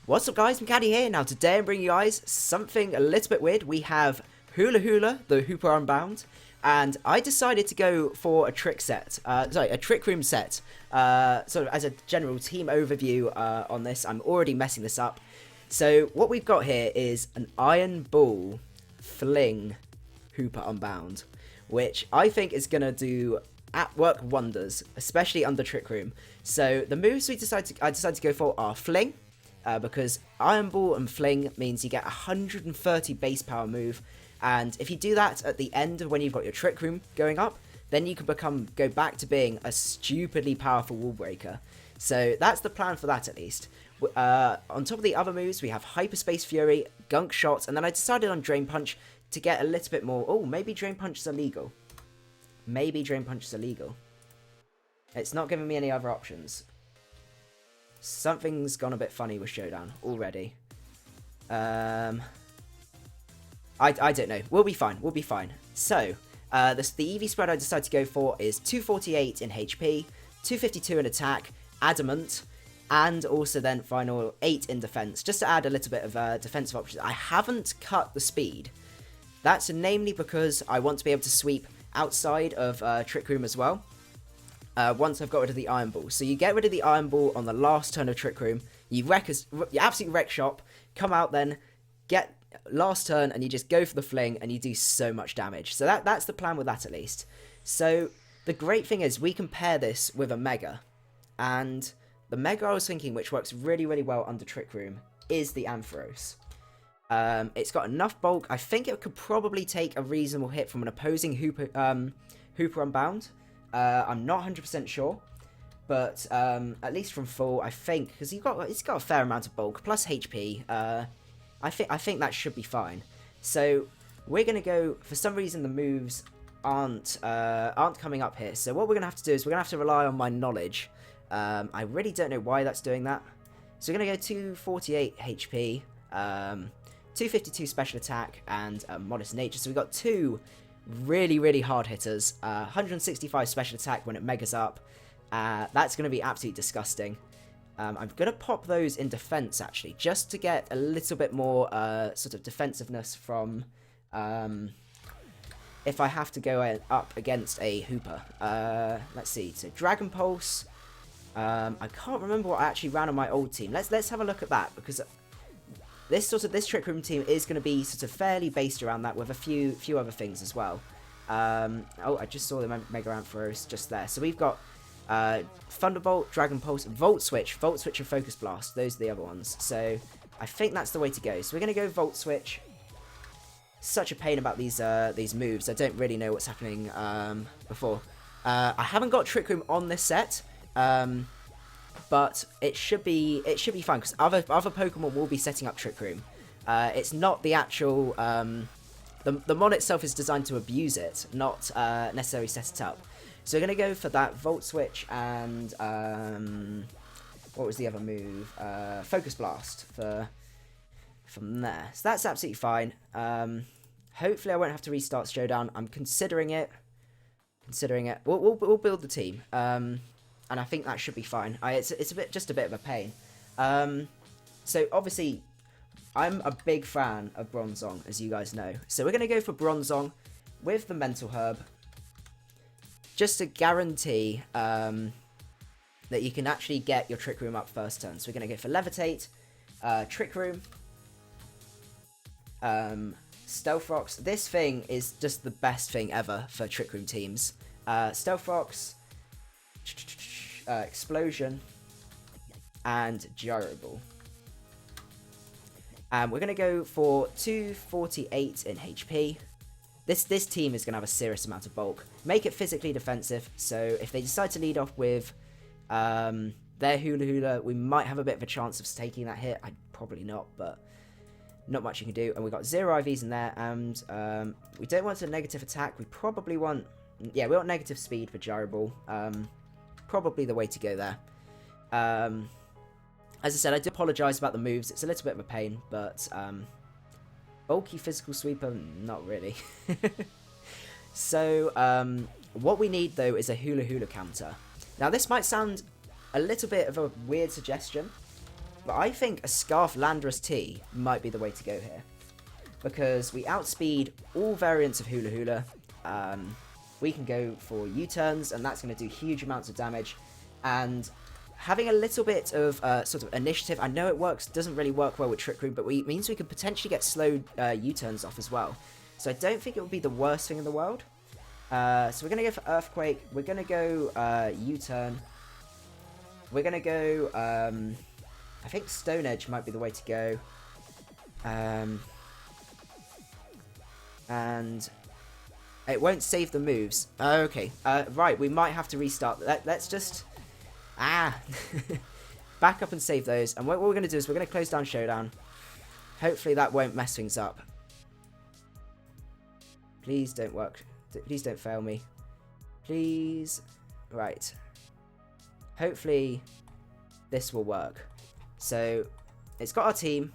What's up guys, macadii here. Now today I'm bringing you guys something a little bit weird. We have Hula Hula, the Hoopa Unbound, and I decided to go for a trick set, a trick room set, sort of as a general team overview on this. I'm already messing this up. So what we've got here is an Iron Ball Fling Hoopa Unbound, which I think is going to do work wonders, especially under Trick Room. So the moves I decided to go for are Fling, because Iron Ball and Fling means you get 130 base power move, and if you do that at the end of when you've got your Trick Room going up, then you can go back to being a stupidly powerful wall breaker. So that's the plan for that at least. On top of the other moves, we have Hyperspace Fury, Gunk Shot, and then I decided on Drain Punch to get a little bit more. Oh, maybe Drain Punch is illegal. Maybe Drain Punch is illegal. It's not giving me any other options. Something's gone a bit funny with Showdown already. I don't know. We'll be fine. We'll be fine. So, the EV spread I decided to go for is 248 in HP, 252 in attack, Adamant, and also then final 8 in defense, just to add a little bit of defensive options. I haven't cut the speed. That's namely because I want to be able to sweep outside of Trick Room as well. Once I've got rid of the Iron Ball. So you get rid of the Iron Ball on the last turn of Trick Room, you absolutely wreck shop, come out then, get last turn, and you just go for the Fling, and you do so much damage. So that's the plan with that at least. So the great thing is we can pair this with a Mega, and the Mega I was thinking, which works really, really well under Trick Room, is the Ampharos. It's got enough bulk. I think it could probably take a reasonable hit from an opposing Hoopa Unbound. I'm not 100% sure, but at least from full, I think, because it's got a fair amount of bulk plus HP. I think that should be fine. So we're gonna go. For some reason, the moves aren't coming up here. So what we're gonna have to do is we're gonna have to rely on my knowledge. I really don't know why that's doing that. So we're gonna go 248 HP, 252 special attack, and modest nature. So we've got two really, really hard hitters. 165 special attack when it megas up. That's going to be absolutely disgusting. I'm going to pop those in defense, actually, just to get a little bit more sort of defensiveness from if I have to go up against a Hoopa. Let's see. So Dragon Pulse. I can't remember what I actually ran on my old team. Let's have a look at that, because this Trick Room team is going to be sort of fairly based around that, with a few other things as well. Oh, I just saw the Mega Ampharos just there. So we've got Thunderbolt, Dragon Pulse, Volt Switch, and Focus Blast. Those are the other ones. So I think that's the way to go. So we're going to go Volt Switch. Such a pain about these moves. I don't really know what's happening before. I haven't got Trick Room on this set. But it should be fine, because other Pokemon will be setting up Trick Room. It's not the actual the mod itself is designed to abuse it, not necessarily set it up. So we're gonna go for that Volt Switch and what was the other move? Focus Blast from there. So that's absolutely fine. Hopefully I won't have to restart Showdown. I'm considering it. We'll build the team. And I think that should be fine. It's just a bit of a pain. So obviously, I'm a big fan of Bronzong, as you guys know. So we're going to go for Bronzong with the Mental Herb, just to guarantee that you can actually get your Trick Room up first turn. So we're going to go for Levitate, Trick Room, Stealth Rocks. This thing is just the best thing ever for Trick Room teams. Stealth Rocks, Explosion, and Gyro Ball. We're going to go for 248 in HP. This team is going to have a serious amount of bulk. Make it physically defensive, so if they decide to lead off with their Hula Hula, we might have a bit of a chance of taking that hit. Probably not, but not much you can do. And we've got 0 IVs in there, and we don't want a negative attack. We probably want... Yeah, we want negative speed for Gyro Ball. Probably the way to go there. As I said, I do apologise about the moves. It's a little bit of a pain, but bulky physical sweeper, not really. So what we need though is a Hula Hula counter. Now this might sound a little bit of a weird suggestion, But I think a Scarf Landorus T might be the way to go here. Because we outspeed all variants of Hula Hula. We can go for U-turns, and that's going to do huge amounts of damage. And having a little bit of sort of initiative, I know it doesn't really work well with Trick Room, but it means we could potentially get slowed U-turns off as well. So I don't think it would be the worst thing in the world. So we're going to go for Earthquake. We're going to go U-turn. We're going to go... I think Stone Edge might be the way to go. And it won't save the moves. Okay. Right, we might have to restart. Let's just... back up and save those. And what we're going to do is we're going to close down Showdown. Hopefully that won't mess things up. Please don't work. Please don't fail me. Please. Right. Hopefully this will work. So it's got our team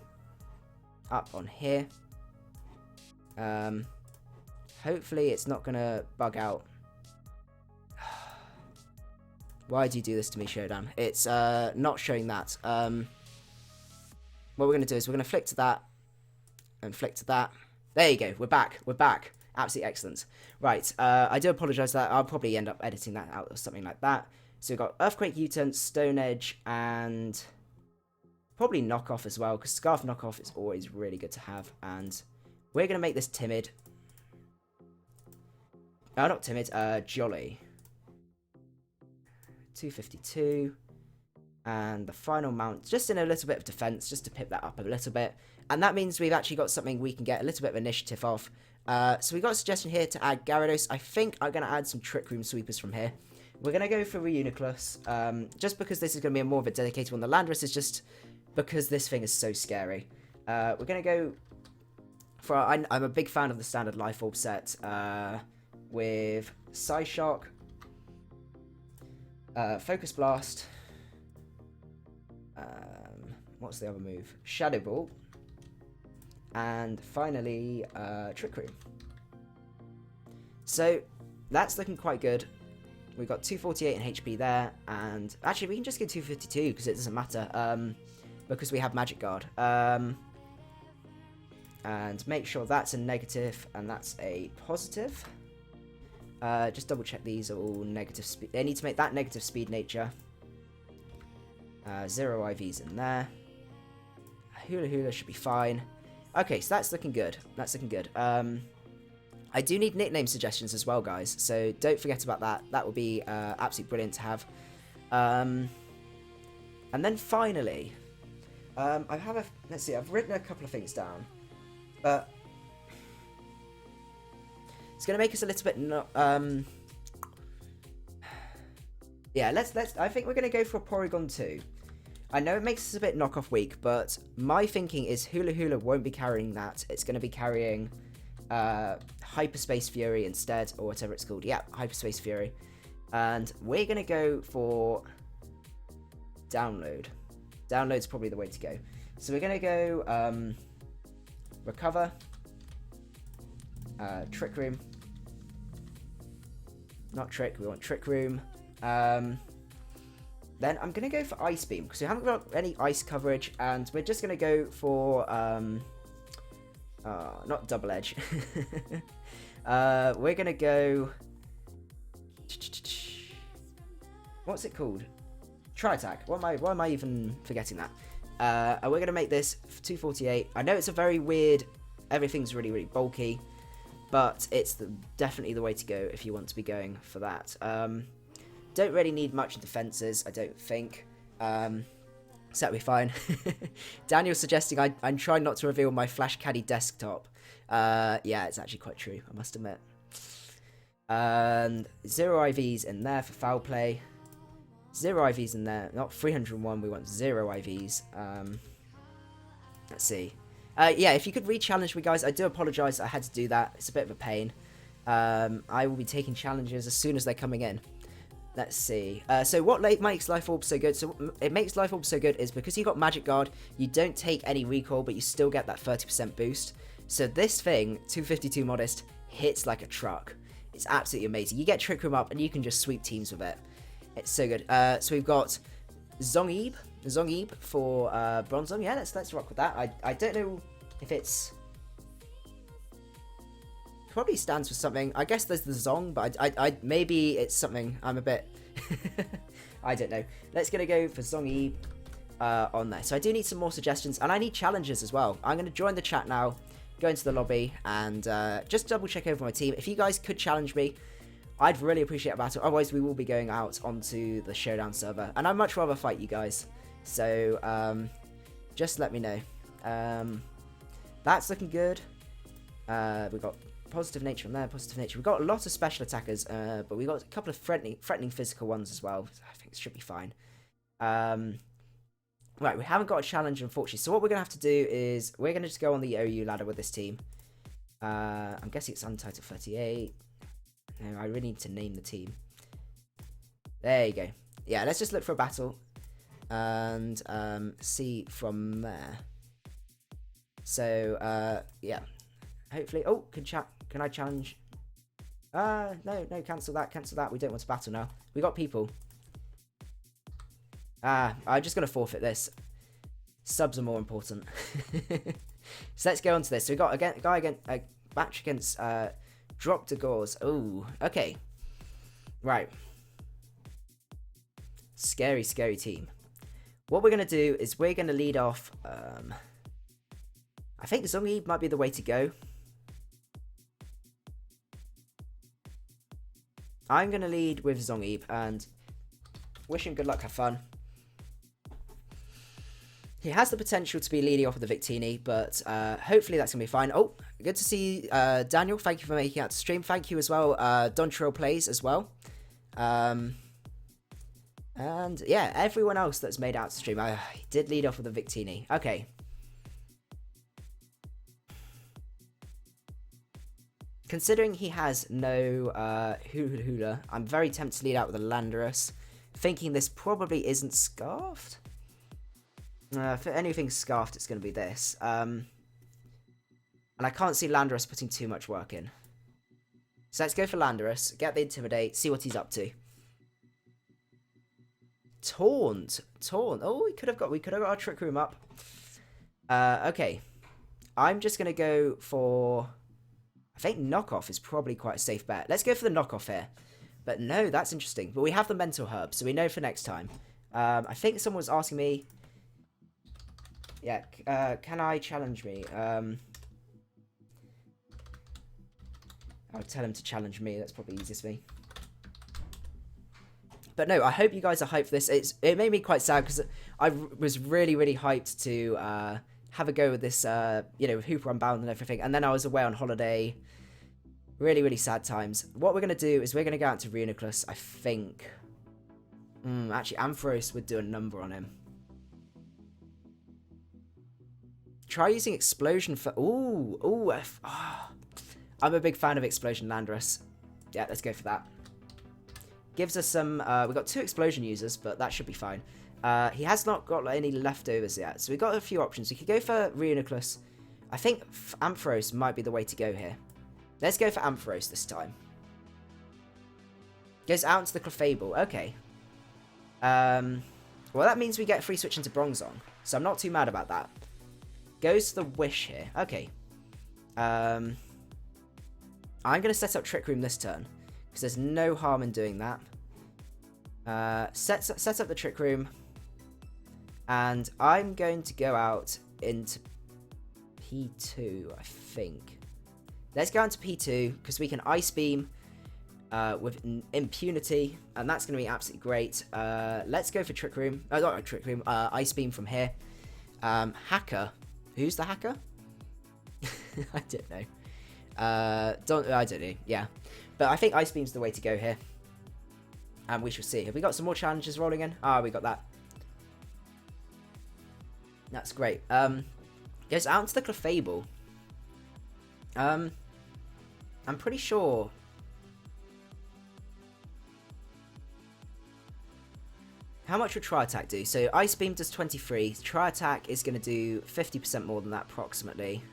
up on here. Hopefully it's not going to bug out. Why do you do this to me, Showdown? It's not showing that. What we're going to do is we're going to flick to that and flick to that. There you go. We're back. We're back. Absolutely excellent. Right. I do apologise for that. I'll probably end up editing that out or something like that. So we've got Earthquake, U-turn, Stone Edge, and probably Knockoff as well, because Scarf Knockoff is always really good to have. And we're going to make this timid. No, not timid. Jolly. 252. And the final mount, just in a little bit of defense, just to pip that up a little bit. And that means we've actually got something we can get a little bit of initiative off. So we got a suggestion here to add Gyarados. I think I'm going to add some Trick Room Sweepers from here. We're going to go for Reuniclus, just because this is going to be more of a dedicated one. The Landorus is just because this thing is so scary. We're going to go for... I'm a big fan of the standard Life Orb set with Psyshock, Focus Blast, what's the other move? Shadow Ball, and finally Trick Room. So that's looking quite good. We've got 248 in HP there, and actually we can just get 252 because it doesn't matter, because we have Magic Guard. And make sure that's a negative and that's a positive. Just double check these are all negative speed. They need to make that negative speed nature. 0 IVs in there. Hula Hula should be fine. Okay, so that's looking good. That's looking good. I do need nickname suggestions as well, guys, so don't forget about that. That would be absolutely brilliant to have. And then finally, let's see, I've written a couple of things down, but it's going to make us a little bit yeah, I think we're going to go for a Porygon 2. I know it makes us a bit knockoff weak, but my thinking is Hula Hula won't be carrying that. It's going to be carrying Hyperspace Fury instead, or whatever it's called. Yeah, Hyperspace Fury. And we're going to go for Download. Download's probably the way to go. So we're going to go Recover, Trick Room. Not Trick, we want Trick Room. Then I'm going to go for Ice Beam, because we haven't got any ice coverage, and we're just going to go for, not Double Edge. We're going to go, what's it called? Tri-Attack. Why am I even forgetting that? And we're going to make this 248. I know it's a very weird, everything's really, really bulky, but it's definitely the way to go if you want to be going for that. Don't really need much in defenses, I don't think. So that'll be fine. Daniel's suggesting I'm trying not to reveal my Flash Caddy desktop. Yeah, it's actually quite true, I must admit. 0 IVs in there for foul play. 0 IVs in there. Not 301, we want 0 IVs. Let's see. Yeah, if you could re-challenge me, guys. I do apologise I had to do that. It's a bit of a pain. I will be taking challenges as soon as they're coming in. Let's see. So what makes Life Orb so good? So it makes Life Orb so good is because you got Magic Guard, you don't take any recoil, but you still get that 30% boost. So this thing, 252 Modest, hits like a truck. It's absolutely amazing. You get Trick Room up and you can just sweep teams with it. It's so good. So we've got Zongieb, Zongib for Bronzong. Yeah, let's rock with that. I don't know if it's... Probably stands for something. I guess there's the Zong, but I maybe it's something. I'm a bit... I don't know. Let's gonna go for Zongib on there. So I do need some more suggestions, and I need challenges as well. I'm gonna join the chat now, go into the lobby, and just double check over my team. If you guys could challenge me, I'd really appreciate a battle. Otherwise, we will be going out onto the Showdown server, and I'd much rather fight you guys. So just let me know. That's looking good. We've got positive nature from there, positive nature. We've got a lot of special attackers, but we've got a couple of threatening physical ones as well. I think it should be fine. Right, we haven't got a challenge, unfortunately. So what we're going to have to do is we're going to just go on the OU ladder with this team. I'm guessing it's Untitled 38. No, I really need to name the team. There you go. Yeah, let's just look for a battle and see from there. So, yeah. Hopefully... Oh, can I challenge? No, cancel that. We don't want to battle now. We got people. I'm just going to forfeit this. Subs are more important. So let's go on to this. So we got a match against Drop to Gauze. Oh, okay. Right. Scary team. What we're going to do is we're going to lead off... I think Zongib might be the way to go. I'm going to lead with Zongib and wish him good luck, have fun. He has the potential to be leading off with the Victini, but hopefully that's going to be fine. Oh, good to see Daniel. Thank you for making out to stream. Thank you as well, Don Trill Plays as well. And yeah, everyone else that's made out to stream. He did lead off with the Victini. Okay. Considering he has no Hula, I'm very tempted to lead out with a Landorus, thinking this probably isn't Scarfed. For anything Scarfed, it's going to be this. And I can't see Landorus putting too much work in. So let's go for Landorus, get the Intimidate, see what he's up to. Taunt. Oh, we could have got our Trick Room up. Okay. I'm just going to go for... I think Knockoff is probably quite a safe bet. Let's go for the Knockoff here. But no, that's interesting. But we have the Mental Herb, so we know for next time. I think someone was asking me... Yeah, can I challenge me? I'll tell him to challenge me. That's probably easiest for me. But no, I hope you guys are hyped for this. It made me quite sad because I was really hyped to have a go with this, you know, with Hoopa Unbound and everything. And then I was away on holiday. Really sad times. What we're going to do is we're going to go out to Reuniclus, I think. Actually, Ampharos would do a number on him. Try using Explosion for... Ooh. I'm a big fan of Explosion Landorus. Yeah, let's go for that. Gives us some... we've got 2 Explosion users, but that should be fine. He has not got any leftovers yet, so we've got a few options. We could go for Reuniclus. I think Ampharos might be the way to go here. Let's go for Ampharos this time. Goes out into the Clefable. Okay. Well, that means we get a free switch into Bronzong, so I'm not too mad about that. Goes to the Wish here. Okay. I'm going to set up Trick Room this turn, because there's no harm in doing that. Set up the Trick Room, and I'm going to go out into P2, I think. Let's go into P2, because we can Ice Beam with Impunity, and that's going to be absolutely great. Let's go for Trick Room. Not Trick Room, Ice Beam from here. Hacker. Who's the hacker? I don't know. I don't know. Yeah. But I think Ice Beam's the way to go here. And we shall see. Have we got some more challenges rolling in? We got that. That's great. Goes out into the Clefable. I'm pretty sure... How much would Tri Attack do? So Ice Beam does 23. Tri Attack is going to do 50% more than that approximately.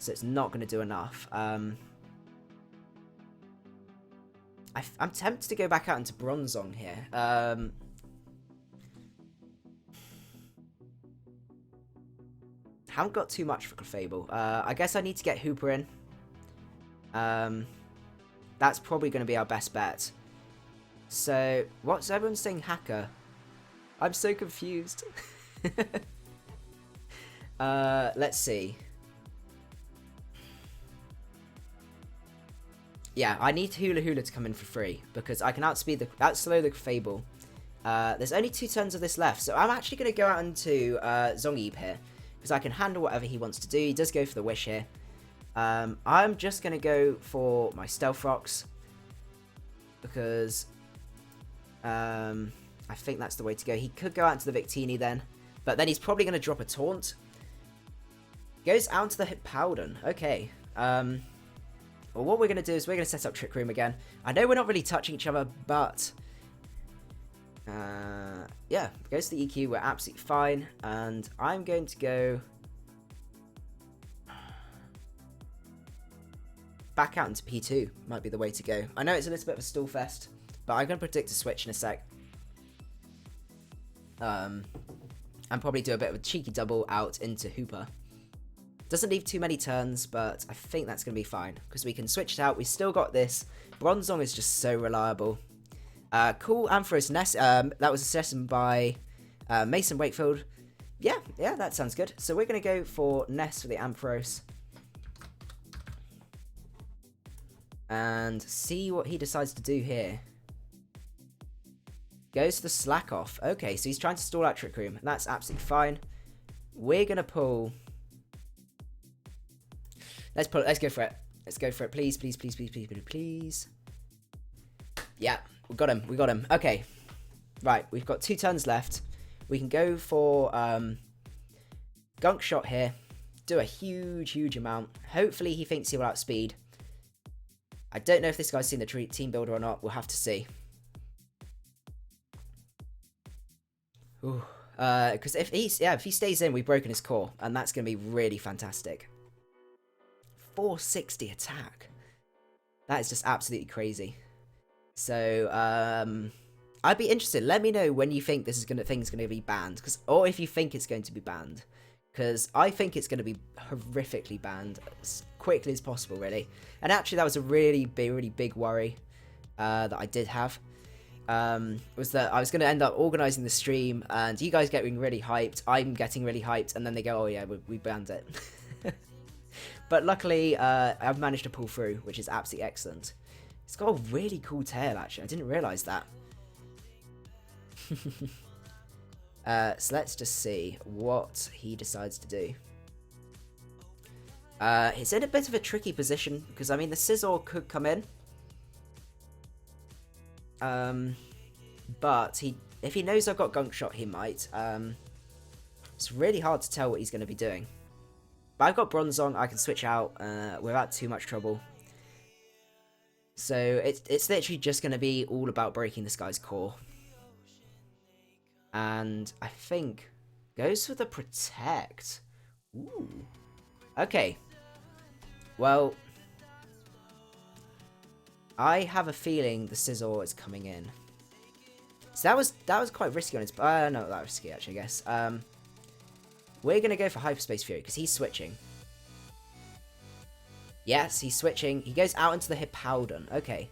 So it's not going to do enough. I'm tempted to go back out into Bronzong here. Haven't got too much for Clefable. I guess I need to get Hoopa in. That's probably going to be our best bet. So, what's everyone saying hacker? I'm so confused. Let's see. Yeah, I need Hula Hula to come in for free because I can outslow the Clefable. There's only 2 turns of this left, so I'm actually going to go out into Zongyip here because I can handle whatever he wants to do. He does go for the Wish here. I'm just going to go for my Stealth Rocks because I think that's the way to go. He could go out into the Victini then, but then he's probably going to drop a Taunt. Goes out to the Hippowdon. Okay. Well, what we're going to do is we're going to set up Trick Room again. I know we're not really touching each other, but yeah, goes to the EQ. We're absolutely fine, and I'm going to go back out into P2. Might be the way to go. I know it's a little bit of a stall fest, but I'm going to predict a switch in a sec. And probably do a bit of a cheeky double out into Hoopa. Doesn't leave too many turns, but I think that's going to be fine because we can switch it out. We still got this. Bronzong is just so reliable. Cool Ampharos Nest. That was a session by Mason Wakefield. Yeah, that sounds good. So we're going to go for Nest for the Ampharos. And see what he decides to do here. Goes to the Slack Off. Okay, so he's trying to stall out Trick Room. That's absolutely fine. We're going to pull... Let's pull it. Let's go for it. Let's go for it. Please, please, please, please, please, please, please. Yeah, we got him. We got him. Okay. Right, we've got 2 turns left. We can go for Gunk Shot here. Do a huge, huge amount. Hopefully he thinks he'll outspeed. I don't know if this guy's seen the team builder or not. We'll have to see. Because if he stays in, we've broken his core, and that's going to be really fantastic. 460 attack. That is just absolutely crazy. So, I'd be interested. Let me know when you think this is thing's gonna be banned, or if you think it's going to be banned, because I think it's going to be horrifically banned as quickly as possible, really. And actually, that was a really big worry that I did have. Was that I was going to end up organising the stream, and you guys getting really hyped. I'm getting really hyped, and then they go, "Oh yeah, we banned it." But luckily, I've managed to pull through, which is absolutely excellent. It's got a really cool tail, actually. I didn't realise that. So let's just see what he decides to do. He's in a bit of a tricky position, because, I mean, the Scizor could come in. But if he knows I've got Gunk Shot, he might. It's really hard to tell what he's going to be doing. But I've got Bronzong, I can switch out without too much trouble. So it's literally just going to be all about breaking this guy's core. And I think goes for the Protect. Ooh. Okay. Well, I have a feeling the Scizor is coming in. So that was quite risky on its... no, not that risky, actually, I guess. We're going to go for Hyperspace Fury, because he's switching. Yes, he's switching. He goes out into the Hippowdon. Okay.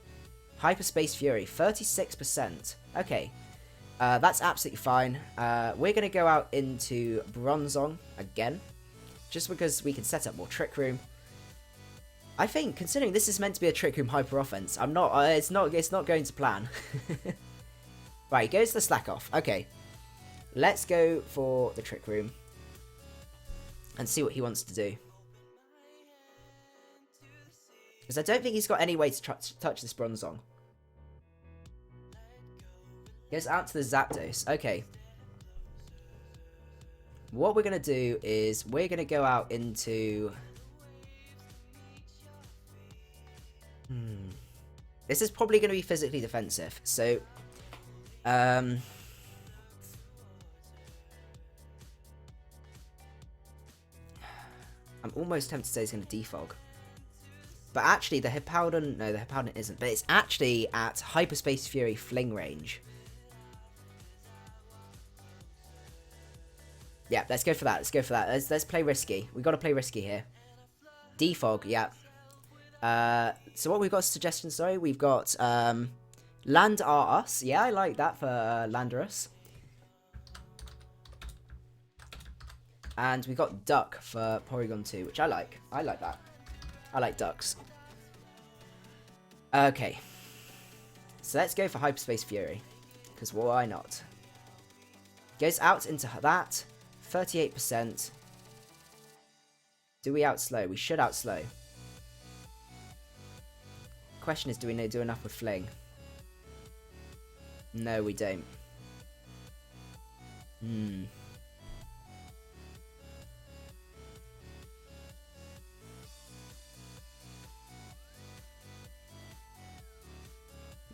Hyperspace Fury, 36%. Okay. That's absolutely fine. We're going to go out into Bronzong again, just because we can set up more Trick Room. I think, considering this is meant to be a Trick Room hyper offense, it's not going to plan. Right, he goes to the Slack Off. Okay. Let's go for the Trick Room and see what he wants to do. Because I don't think he's got any way to touch this Bronzong. Goes out to the Zapdos. Okay. What we're going to do is we're going to go out into... This is probably going to be physically defensive. So, I'm almost tempted to say he's going to defog. But actually, the Hippowdon... No, the Hippowdon isn't. But it's actually at Hyperspace Fury fling range. Yeah, let's go for that. Let's go for that. Let's play risky. We got to play risky here. Defog, yeah. So what we've got suggestions, sorry. We've got Land are Us. Yeah, I like that for Landorus. And we got Duck for Porygon 2, which I like. I like that. I like ducks. Okay. So let's go for Hyperspace Fury. Because why not? Goes out into that. 38%. Do we outslow? We should outslow. Question is, do we do enough with Fling? No, we don't.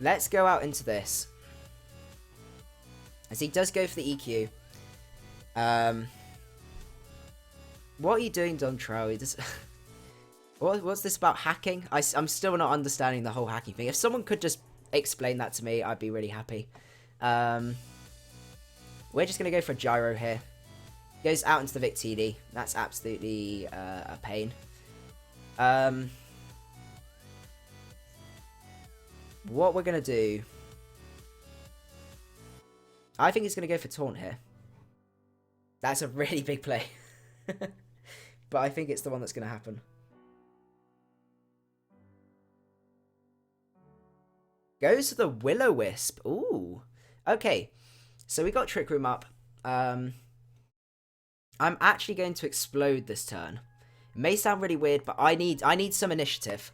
Let's go out into this. As he does go for the EQ. What are you doing, Don Trow? What's this about hacking? I'm still not understanding the whole hacking thing. If someone could just explain that to me, I'd be really happy. We're just going to go for a Gyro here. Goes out into the Victini. That's absolutely a pain. What we're going to do... I think he's going to go for Taunt here. That's a really big play. But I think it's the one that's going to happen. Goes to the Will-O-Wisp. Ooh. Okay. So we got Trick Room up. I'm actually going to explode this turn. It may sound really weird, but I need some initiative.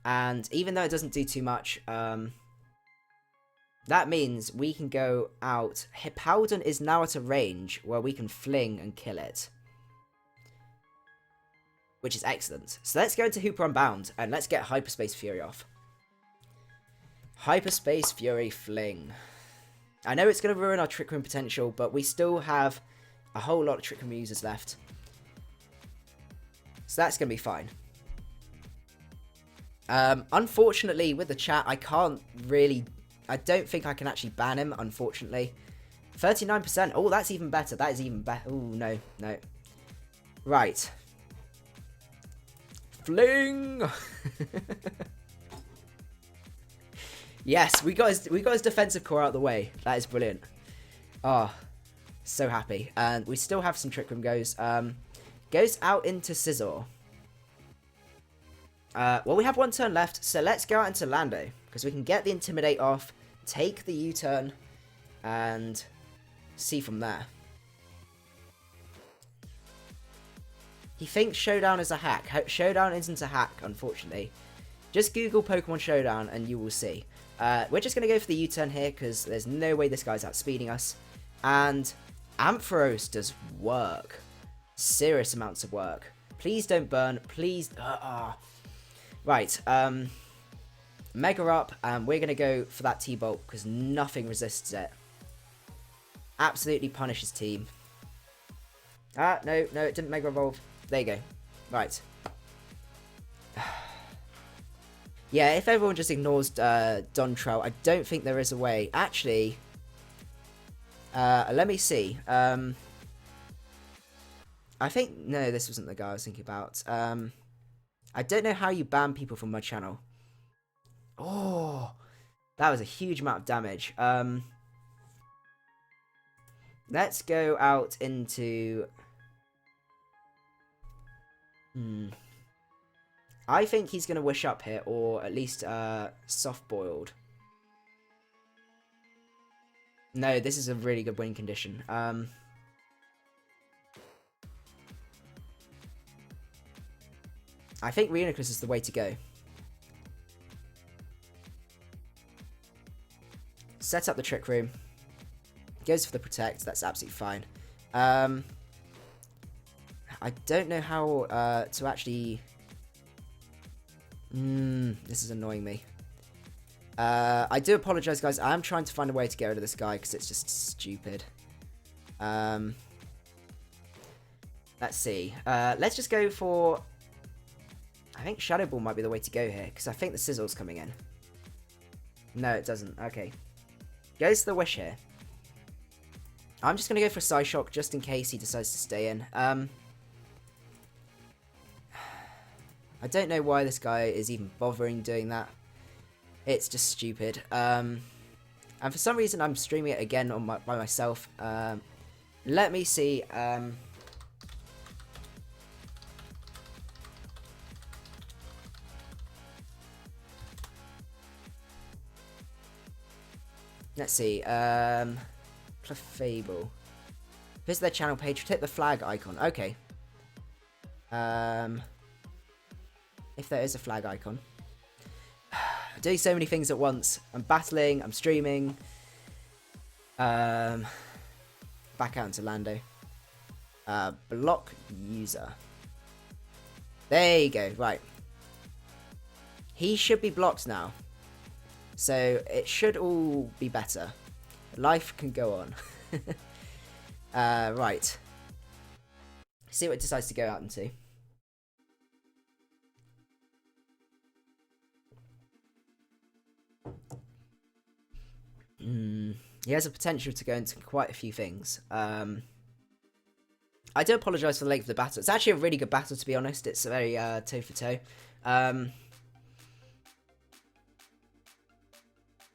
And even though it doesn't do too much, that means we can go out. Hippowdon is now at a range where we can fling and kill it. Which is excellent. So let's go into Hoopa Unbound and let's get Hyperspace Fury off. Hyperspace Fury Fling. I know it's going to ruin our Trick Room potential, but we still have a whole lot of Trick Room users left. So that's going to be fine. Unfortunately, with the chat, I don't think I can actually ban him, unfortunately. 39%. Oh, that's even better. That is even better. Oh, no. Right. Fling! Yes, we got his defensive core out of the way. That is brilliant. Oh, so happy. And we still have some Trick Room goes. Goes out into Scizor. Well, we have one turn left, so let's go out into Lando. Because we can get the Intimidate off, take the U-turn, and see from there. He thinks Showdown is a hack. Showdown isn't a hack, unfortunately. Just Google Pokemon Showdown and you will see. We're just going to go for the U-turn here because there's no way this guy's outspeeding us. And Ampharos does work. Serious amounts of work. Please don't burn. Please. Right. Mega up. And we're going to go for that T-Bolt because nothing resists it. Absolutely punish his team. No, it didn't Mega Evolve. There you go. Right. Yeah, if everyone just ignores Dontrell, I don't think there is a way. Actually, let me see. I think... No, this wasn't the guy I was thinking about. I don't know how you ban people from my channel. Oh, that was a huge amount of damage. Let's go out into... I think he's going to Wish Up here, or at least Soft Boiled. No, this is a really good win condition. I think Reenactors is the way to go. Set up the Trick Room. Goes for the Protect, that's absolutely fine. I don't know how to actually... this is annoying me. I do apologise, guys. I am trying to find a way to get rid of this guy because it's just stupid. Let's see. Let's just go for... I think Shadow Ball might be the way to go here because I think the Sizzle's coming in. No, it doesn't. Okay. Goes to the Wish here. I'm just going to go for a Psyshock just in case he decides to stay in. I don't know why this guy is even bothering doing that. It's just stupid. And for some reason, I'm streaming it again on by myself. Let me see. Let's see. Clefable. Visit their channel page. Click the flag icon. Okay. If there is a flag icon. I'm doing so many things at once. I'm battling. I'm streaming. Back out into Lando. Block user. There you go. Right. He should be blocked now. So it should all be better. Life can go on. Right. See what it decides to go out into. He has a potential to go into quite a few things. I do apologise for the length of the battle. It's actually a really good battle, to be honest. It's very toe for toe.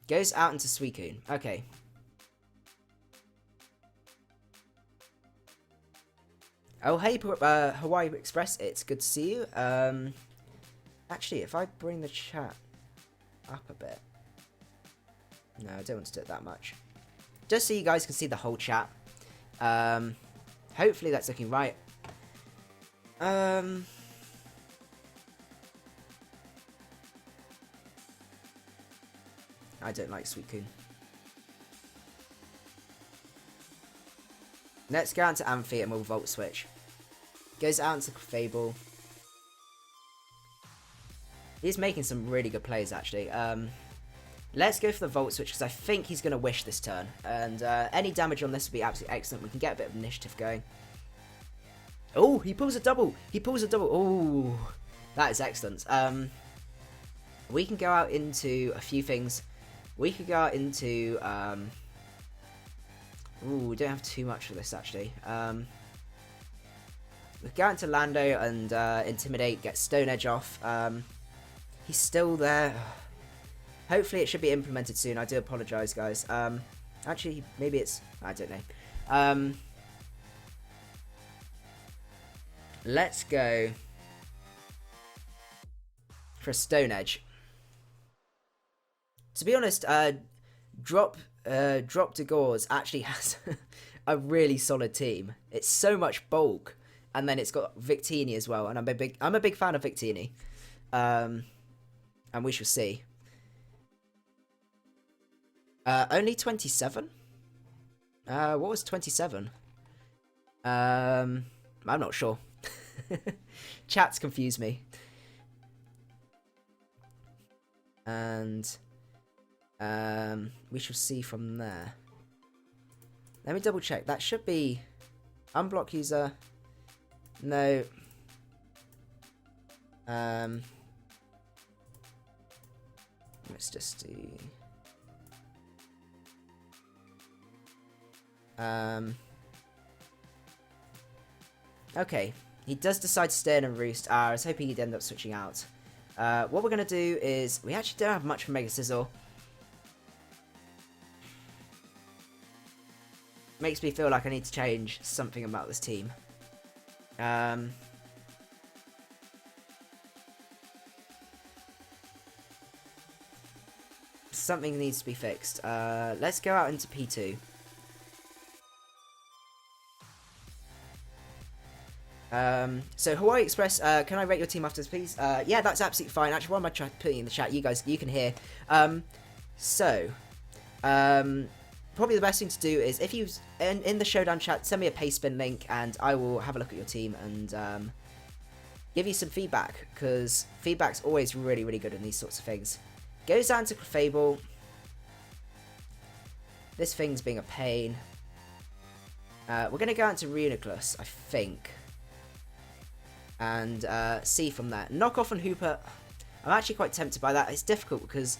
Goes out into Suicune. Okay. Oh, hey, Hawaii Express. It's good to see you. Actually, if I bring the chat up a bit. No, I don't want to do it that much. Just so you guys can see the whole chat. Hopefully that's looking right. I don't like Suicune. Let's go out to Amphi and we'll Volt Switch. Goes out into Fable. He's making some really good plays, actually. Let's go for the Volt Switch, because I think he's going to Wish this turn. And any damage on this would be absolutely excellent. We can get a bit of initiative going. Oh, he pulls a double. He pulls a double. Oh, that is excellent. We can go out into a few things. We could go out into... ooh, we don't have too much for this, actually. We go out into Lando and Intimidate, get Stone Edge off. He's still there. Hopefully it should be implemented soon. I do apologise, guys. Actually, maybe it's... I don't know. Let's go for a Stone Edge. To be honest, Drop to Gauze actually has a really solid team. It's so much bulk, and then it's got Victini as well, and I'm a big fan of Victini. And we shall see. Only 27? What was 27? I'm not sure. Chats confuse me. And we shall see from there. Let me double check. That should be unblock user. No. Let's just do. Okay. He does decide to stay in and roost. I was hoping he'd end up switching out. What we're going to do is... We actually don't have much for Mega Sizzle. Makes me feel like I need to change something about this team. Something needs to be fixed. Let's go out into P2. So Hawaii Express, can I rate your team after this, please? Yeah, that's absolutely fine. Actually, what am I putting in the chat? You guys, you can hear. Probably the best thing to do is if you in the Showdown chat, send me a Pastebin link, and I will have a look at your team and give you some feedback, because feedback's always really, really good in these sorts of things. Goes down to Clefable. This thing's being a pain. We're going to go out to Reuniclus, I think. And see from there. Knock off on Hoopa. I'm actually quite tempted by that. It's difficult because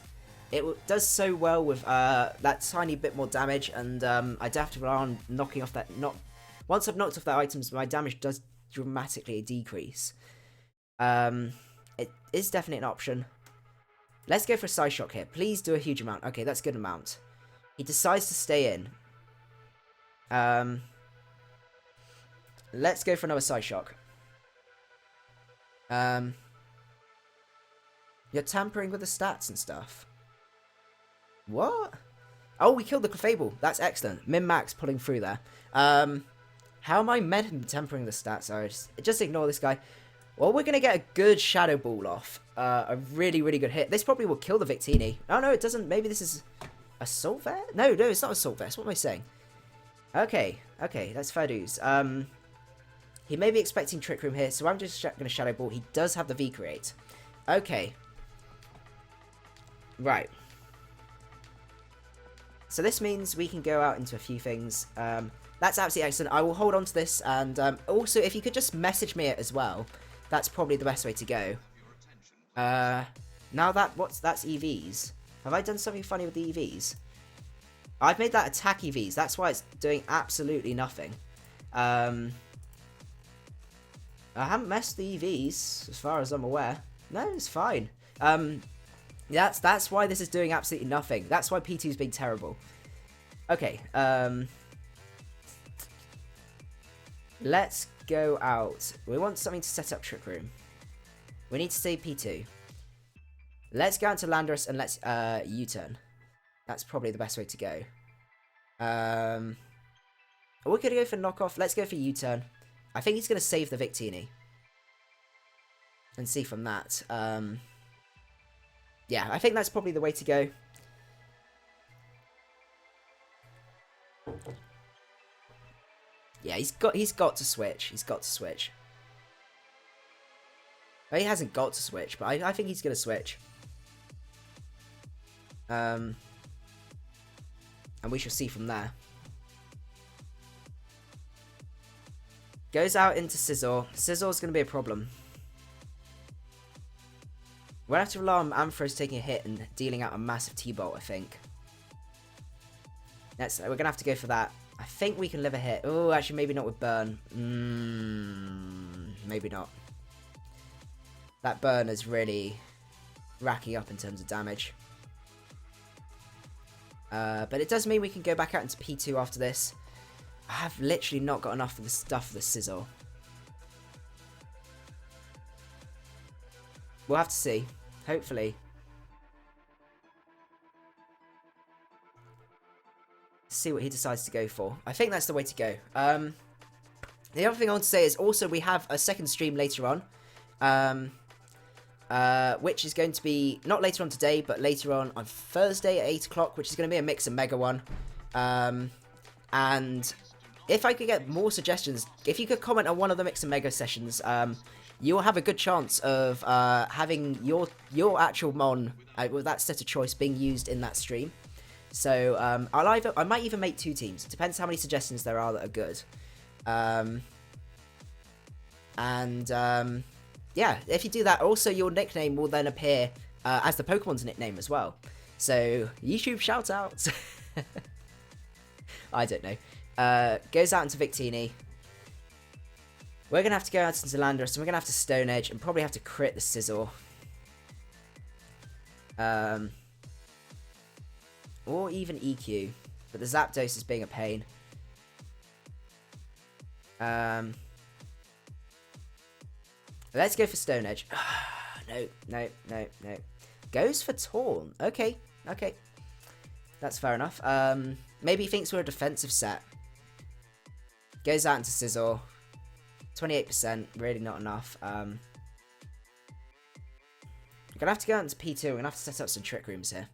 it does so well with that tiny bit more damage, and I do have to rely on knocking off that. Once I've knocked off that items, my damage does dramatically decrease. It is definitely an option. Let's go for a Side Shock here. Please do a huge amount. Okay, that's a good amount. He decides to stay in. Let's go for another Side Shock. You're tampering with the stats and stuff. What? Oh, we killed the Clefable. That's excellent. Min-max pulling through there. How am I tampering the stats? Oh, just ignore this guy. Well, we're going to get a good Shadow Ball off. A really, really good hit. This probably will kill the Victini. Oh, no, it doesn't. Maybe this is Assault Vest? No, it's not Assault Vest. What am I saying? Okay, that's fair dues. He may be expecting Trick Room here, so I'm just going to Shadow Ball. He does have the V-Create. Okay. Right. So this means we can go out into a few things. That's absolutely excellent. I will hold on to this, and also, if you could just message me it as well, that's probably the best way to go. Now that's EVs. Have I done something funny with the EVs? I've made that attack EVs. That's why it's doing absolutely nothing. I haven't messed the EVs, as far as I'm aware. No, it's fine. That's why this is doing absolutely nothing. That's why P2's being terrible. Okay, let's go out. We want something to set up Trick Room. We need to save P2. Let's go out to Landorus and let's U-turn. That's probably the best way to go. We're going to go for knockoff. Let's go for U-turn. I think he's going to save the Victini. And see from that. Yeah, I think that's probably the way to go. Yeah, he's got to switch. He's got to switch. Well, he hasn't got to switch, but I think he's going to switch. And we shall see from there. Goes out into Scizor. Scizzor's going to be a problem. We'll have to rely on Ampharos taking a hit and dealing out a massive T-Bolt, I think. We're going to have to go for that. I think we can live a hit. Oh, actually, maybe not with Burn. Maybe not. That Burn is really racking up in terms of damage. But it does mean we can go back out into P2 after this. I have literally not got enough of the stuff for the Scizor. We'll have to see. Hopefully. See what he decides to go for. I think that's the way to go. The other thing I want to say is also we have a second stream later on. Which is going to be, not later on today, but later on Thursday at 8 o'clock, which is going to be a Mix and Mega one. And if I could get more suggestions, if you could comment on one of the Mix and Mega sessions, you'll have a good chance of having your actual Mon with that set of choice being used in that stream. So I might even make 2 teams. It depends how many suggestions there are that are good. Yeah, if you do that, also your nickname will then appear as the Pokemon's nickname as well. So YouTube shout out. I don't know. Goes out into Victini. We're going to have to go out into Landorus, and we're going to have to Stone Edge, and probably have to crit the Scizor. Or even EQ. But the Zapdos is being a pain. Let's go for Stone Edge. No. Goes for Taunt. Okay. That's fair enough. Maybe he thinks we're a defensive set. Goes out into Scizor. 28%, really not enough. We're going to have to go out into P2. We're going to have to set up some Trick Rooms here.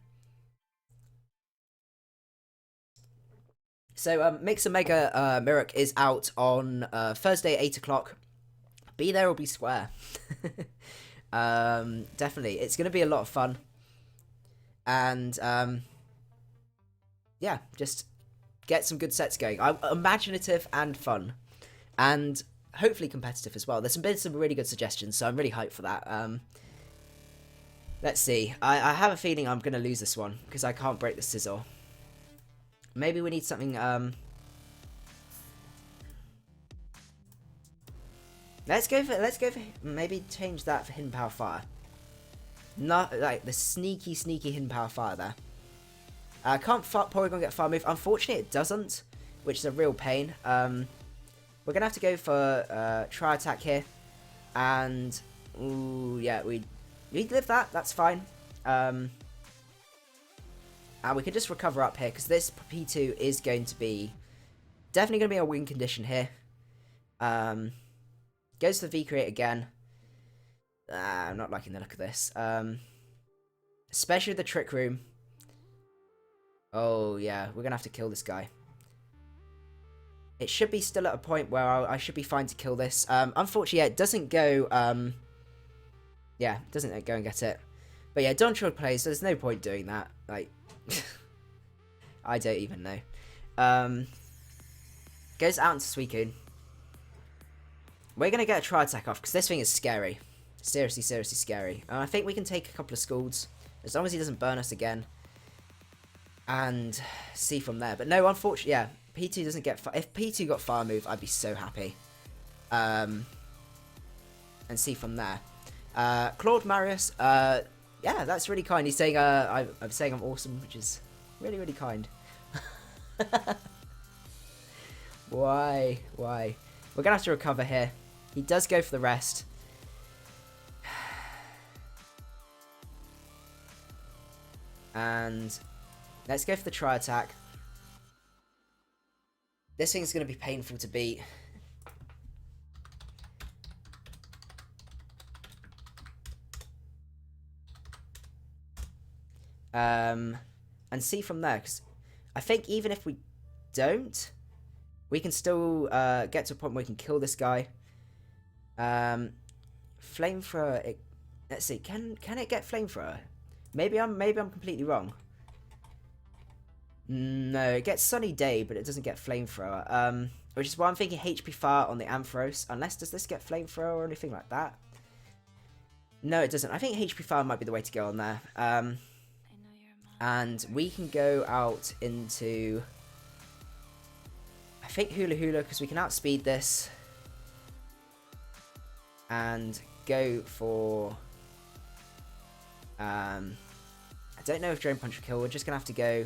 So, Mix and Mega Mirok is out on Thursday at 8 o'clock. Be there or be square. Definitely. It's going to be a lot of fun. And, yeah, just get some good sets going. Imaginative and fun. And hopefully competitive as well. There's been some really good suggestions, so I'm really hyped for that. Let's see. I have a feeling I'm going to lose this one because I can't break the Sizzle. Maybe we need something... Let's go for maybe change that for Hidden Power Fire. Not like the sneaky Hidden Power Fire there. Can't Porygon get Fire Move? Unfortunately, it doesn't, which is a real pain. We're gonna have to go for Tri Attack here, and ooh, yeah, we live that. That's fine. And we can just recover up here because this P2 is going to be definitely going to be a win condition here. Goes to the V-Create again. I'm not liking the look of this. Especially the Trick Room. Oh, yeah. We're going to have to kill this guy. It should be still at a point where I should be fine to kill this. Unfortunately, yeah, it doesn't go... yeah, it doesn't go and get it. But yeah, Dontrod plays, so there's no point doing that. Like, I don't even know. Goes out into Suicune. We're going to get a Tri-Attack off, because this thing is scary. Seriously, seriously scary. And I think we can take a couple of Scalds, as long as he doesn't burn us again. And see from there. But no, unfortunately, yeah, P2 doesn't get... If P2 got Fire Move, I'd be so happy. And see from there. Claude Marius, yeah, that's really kind. He's saying, I'm saying I'm awesome, which is really, really kind. Why? We're going to have to recover here. He does go for the rest. And let's go for the Tri-Attack. This thing's going to be painful to beat. And see from there, because I think even if we don't, we can still get to a point where we can kill this guy. Flamethrower. Let's see. Can it get Flamethrower? Maybe I'm completely wrong. No, it gets Sunny Day, but it doesn't get Flamethrower. Which is why I'm thinking HP Fire on the Ampharos. Unless, does this get Flamethrower or anything like that? No, it doesn't. I think HP Fire might be the way to go on there. And we can go out into... I think Hula Hula, because we can outspeed this. And go for... I don't know if Drain Punch will kill. We're just going to have to go...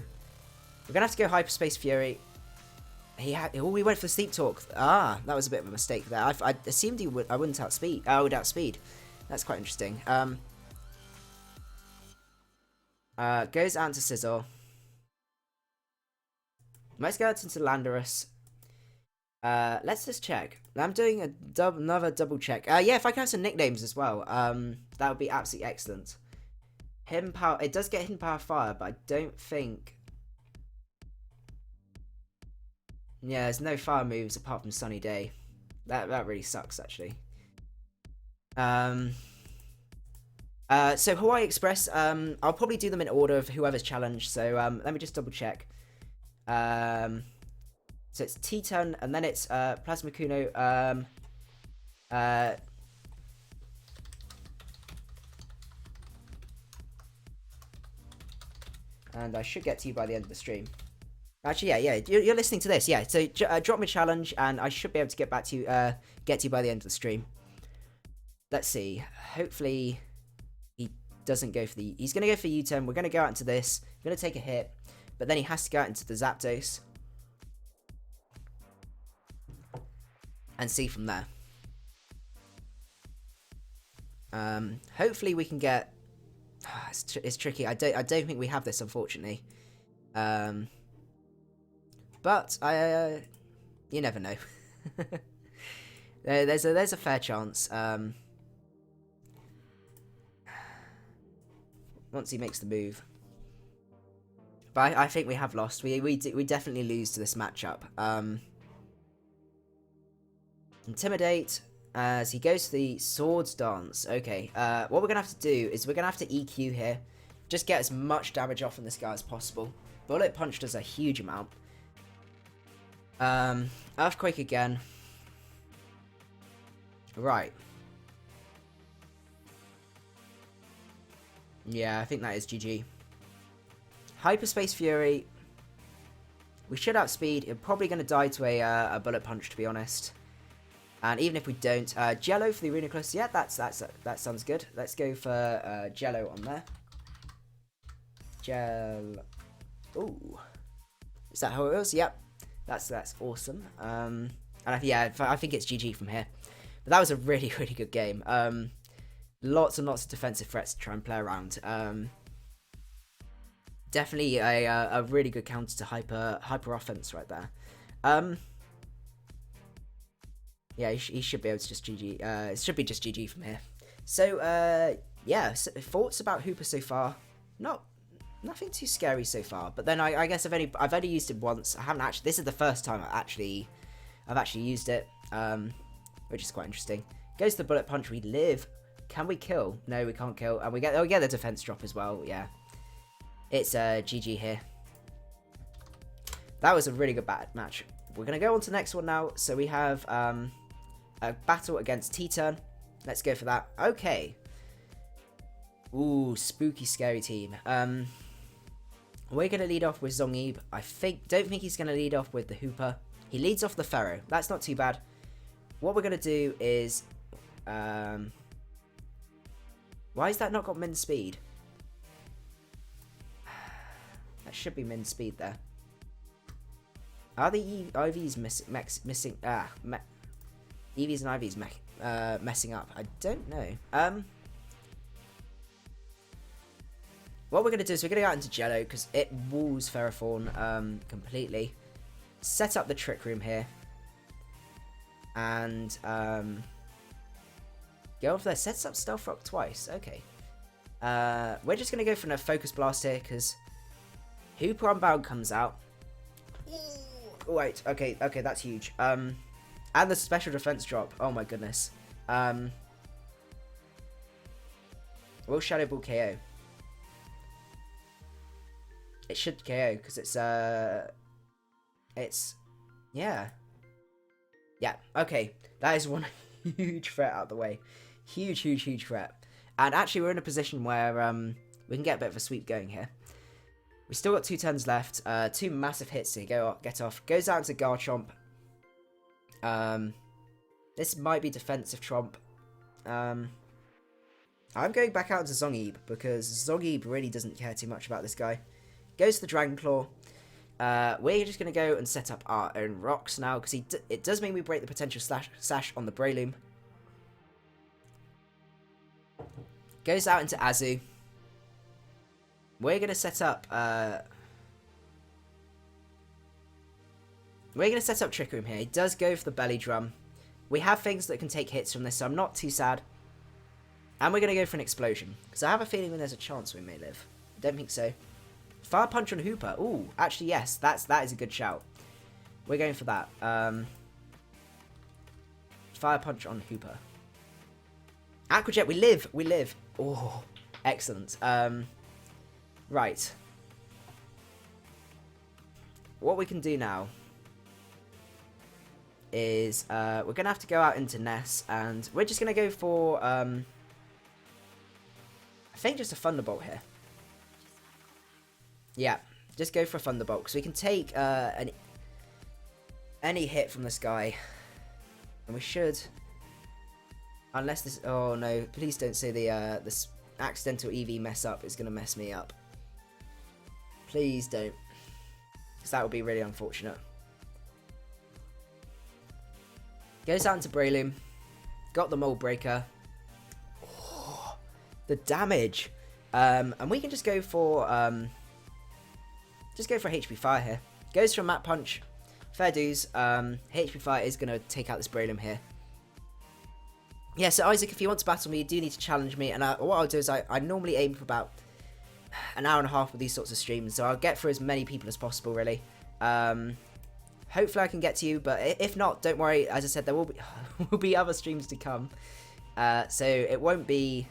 We're going to have to go Hyperspace Fury. Oh, we went for Sleep Talk. Ah, that was a bit of a mistake there. I assumed I wouldn't outspeed. I would outspeed. That's quite interesting. Goes out to Sizzle. Let's go out into Landorus. Let's just check. I'm doing another double check. Yeah, if I can have some nicknames as well, that would be absolutely excellent. Hidden Power. It does get Hidden Power Fire, but I don't think... Yeah, there's no fire moves apart from Sunny Day. That really sucks, actually. So Hawaii Express, I'll probably do them in order of whoever's challenged. So let me just double check. So it's T-Ton, and then it's Plasma Kuno. And I should get to you by the end of the stream. Actually, yeah, you're listening to this, yeah. So drop me a challenge, and I should be able to get back to you, get to you by the end of the stream. Let's see. Hopefully, he doesn't go for the... He's going to go for U-turn. We're going to go out into this. We're going to take a hit, but then he has to go out into the Zapdos and see from there. Hopefully, we can get... It's tricky. I don't think we have this, unfortunately. But you never know. there's a fair chance. Once he makes the move, but I think we have lost. We definitely lose to this matchup. Intimidate as he goes to the Swords Dance. Okay. What we're gonna have to do is we're gonna have to EQ here, just get as much damage off on this guy as possible. Bullet Punch does a huge amount. Earthquake again. Right. Yeah, I think that is GG. Hyperspace Fury. We should outspeed. We're probably going to die to a Bullet Punch, to be honest. And even if we don't, Jello for the Arena Cluster. Yeah, that sounds good. Let's go for Jello on there. Ooh. Is that how it was? Yep. That's awesome. And I think it's GG from here. But that was a really, really good game. Lots and lots of defensive threats to try and play around. Definitely a really good counter to hyper offense right there. Yeah, he should be able to just GG. It should be just GG from here. So yeah, so thoughts about Hoopa so far? Nothing too scary so far. But then I guess I've only used it once. I haven't actually. This is the first time I've actually used it, which is quite interesting. Goes to the Bullet Punch. We live. Can we kill? No, we can't kill. And we get the defense drop as well. Yeah, it's GG here. That was a really good match. We're gonna go on to the next one now. So we have a battle against T-Turn. Let's go for that. Okay. Ooh, spooky, scary team. We're gonna lead off with Zongib. Don't think he's gonna lead off with the Hoopa. He leads off the Pharaoh. That's not too bad. What we're gonna do is, why has that not got min speed? That should be min speed there. Are the IVs missing? EVs and IVs messing up? I don't know. What we're going to do is we're going to go out into Jello because it walls Ferrothorn completely. Set up the Trick Room here. And go over there. Sets up Stealth Rock twice. Okay. We're just going to go for a Focus Blast here because Hoopa Unbound comes out. Oh, wait. Okay, that's huge. And the special defense drop. Oh my goodness. Will Shadow Ball KO? It should KO because yeah. Yeah, okay. That is one huge threat out of the way. Huge threat. And actually we're in a position where we can get a bit of a sweep going here. We still got 2 turns left. 2 massive hits to get off. Goes out into Garchomp. This might be defensive Tromp. I'm going back out into Zongib because Zongib really doesn't care too much about this guy. Goes to the Dragon Claw. We're just going to go and set up our own rocks now because it does mean we break the potential sash on the Breloom. Goes out into Azu. We're going to set up Trick Room here. He does go for the Belly Drum. We have things that can take hits from this, so I'm not too sad. And we're going to go for an Explosion because I have a feeling there's a chance we may live. I don't think so. Fire Punch on Hoopa. Ooh, actually yes, that is a good shout. We're going for that. Fire Punch on Hoopa. Aqua Jet, we live. Oh, excellent. Right. What we can do now is we're going to have to go out into Ness and we're just going to go for I think just a Thunderbolt here. Yeah, just go for a Thunderbolt because we can take any hit from this guy, and we should, unless this. Oh no! Please don't say this accidental EV mess up is gonna mess me up. Please don't, because that would be really unfortunate. Goes out into Breloom, got the Mold Breaker. Oh, the damage, and we can just go for HP Fire here. Goes for a Map Punch. Fair dues. HP Fire is going to take out this Breloom here. Yeah, so Isaac, if you want to battle me, you do need to challenge me. And what I'll do is I normally aim for about an hour and a half with these sorts of streams. So I'll get through as many people as possible, really. Hopefully I can get to you. But if not, don't worry. As I said, there will be other streams to come. So it won't be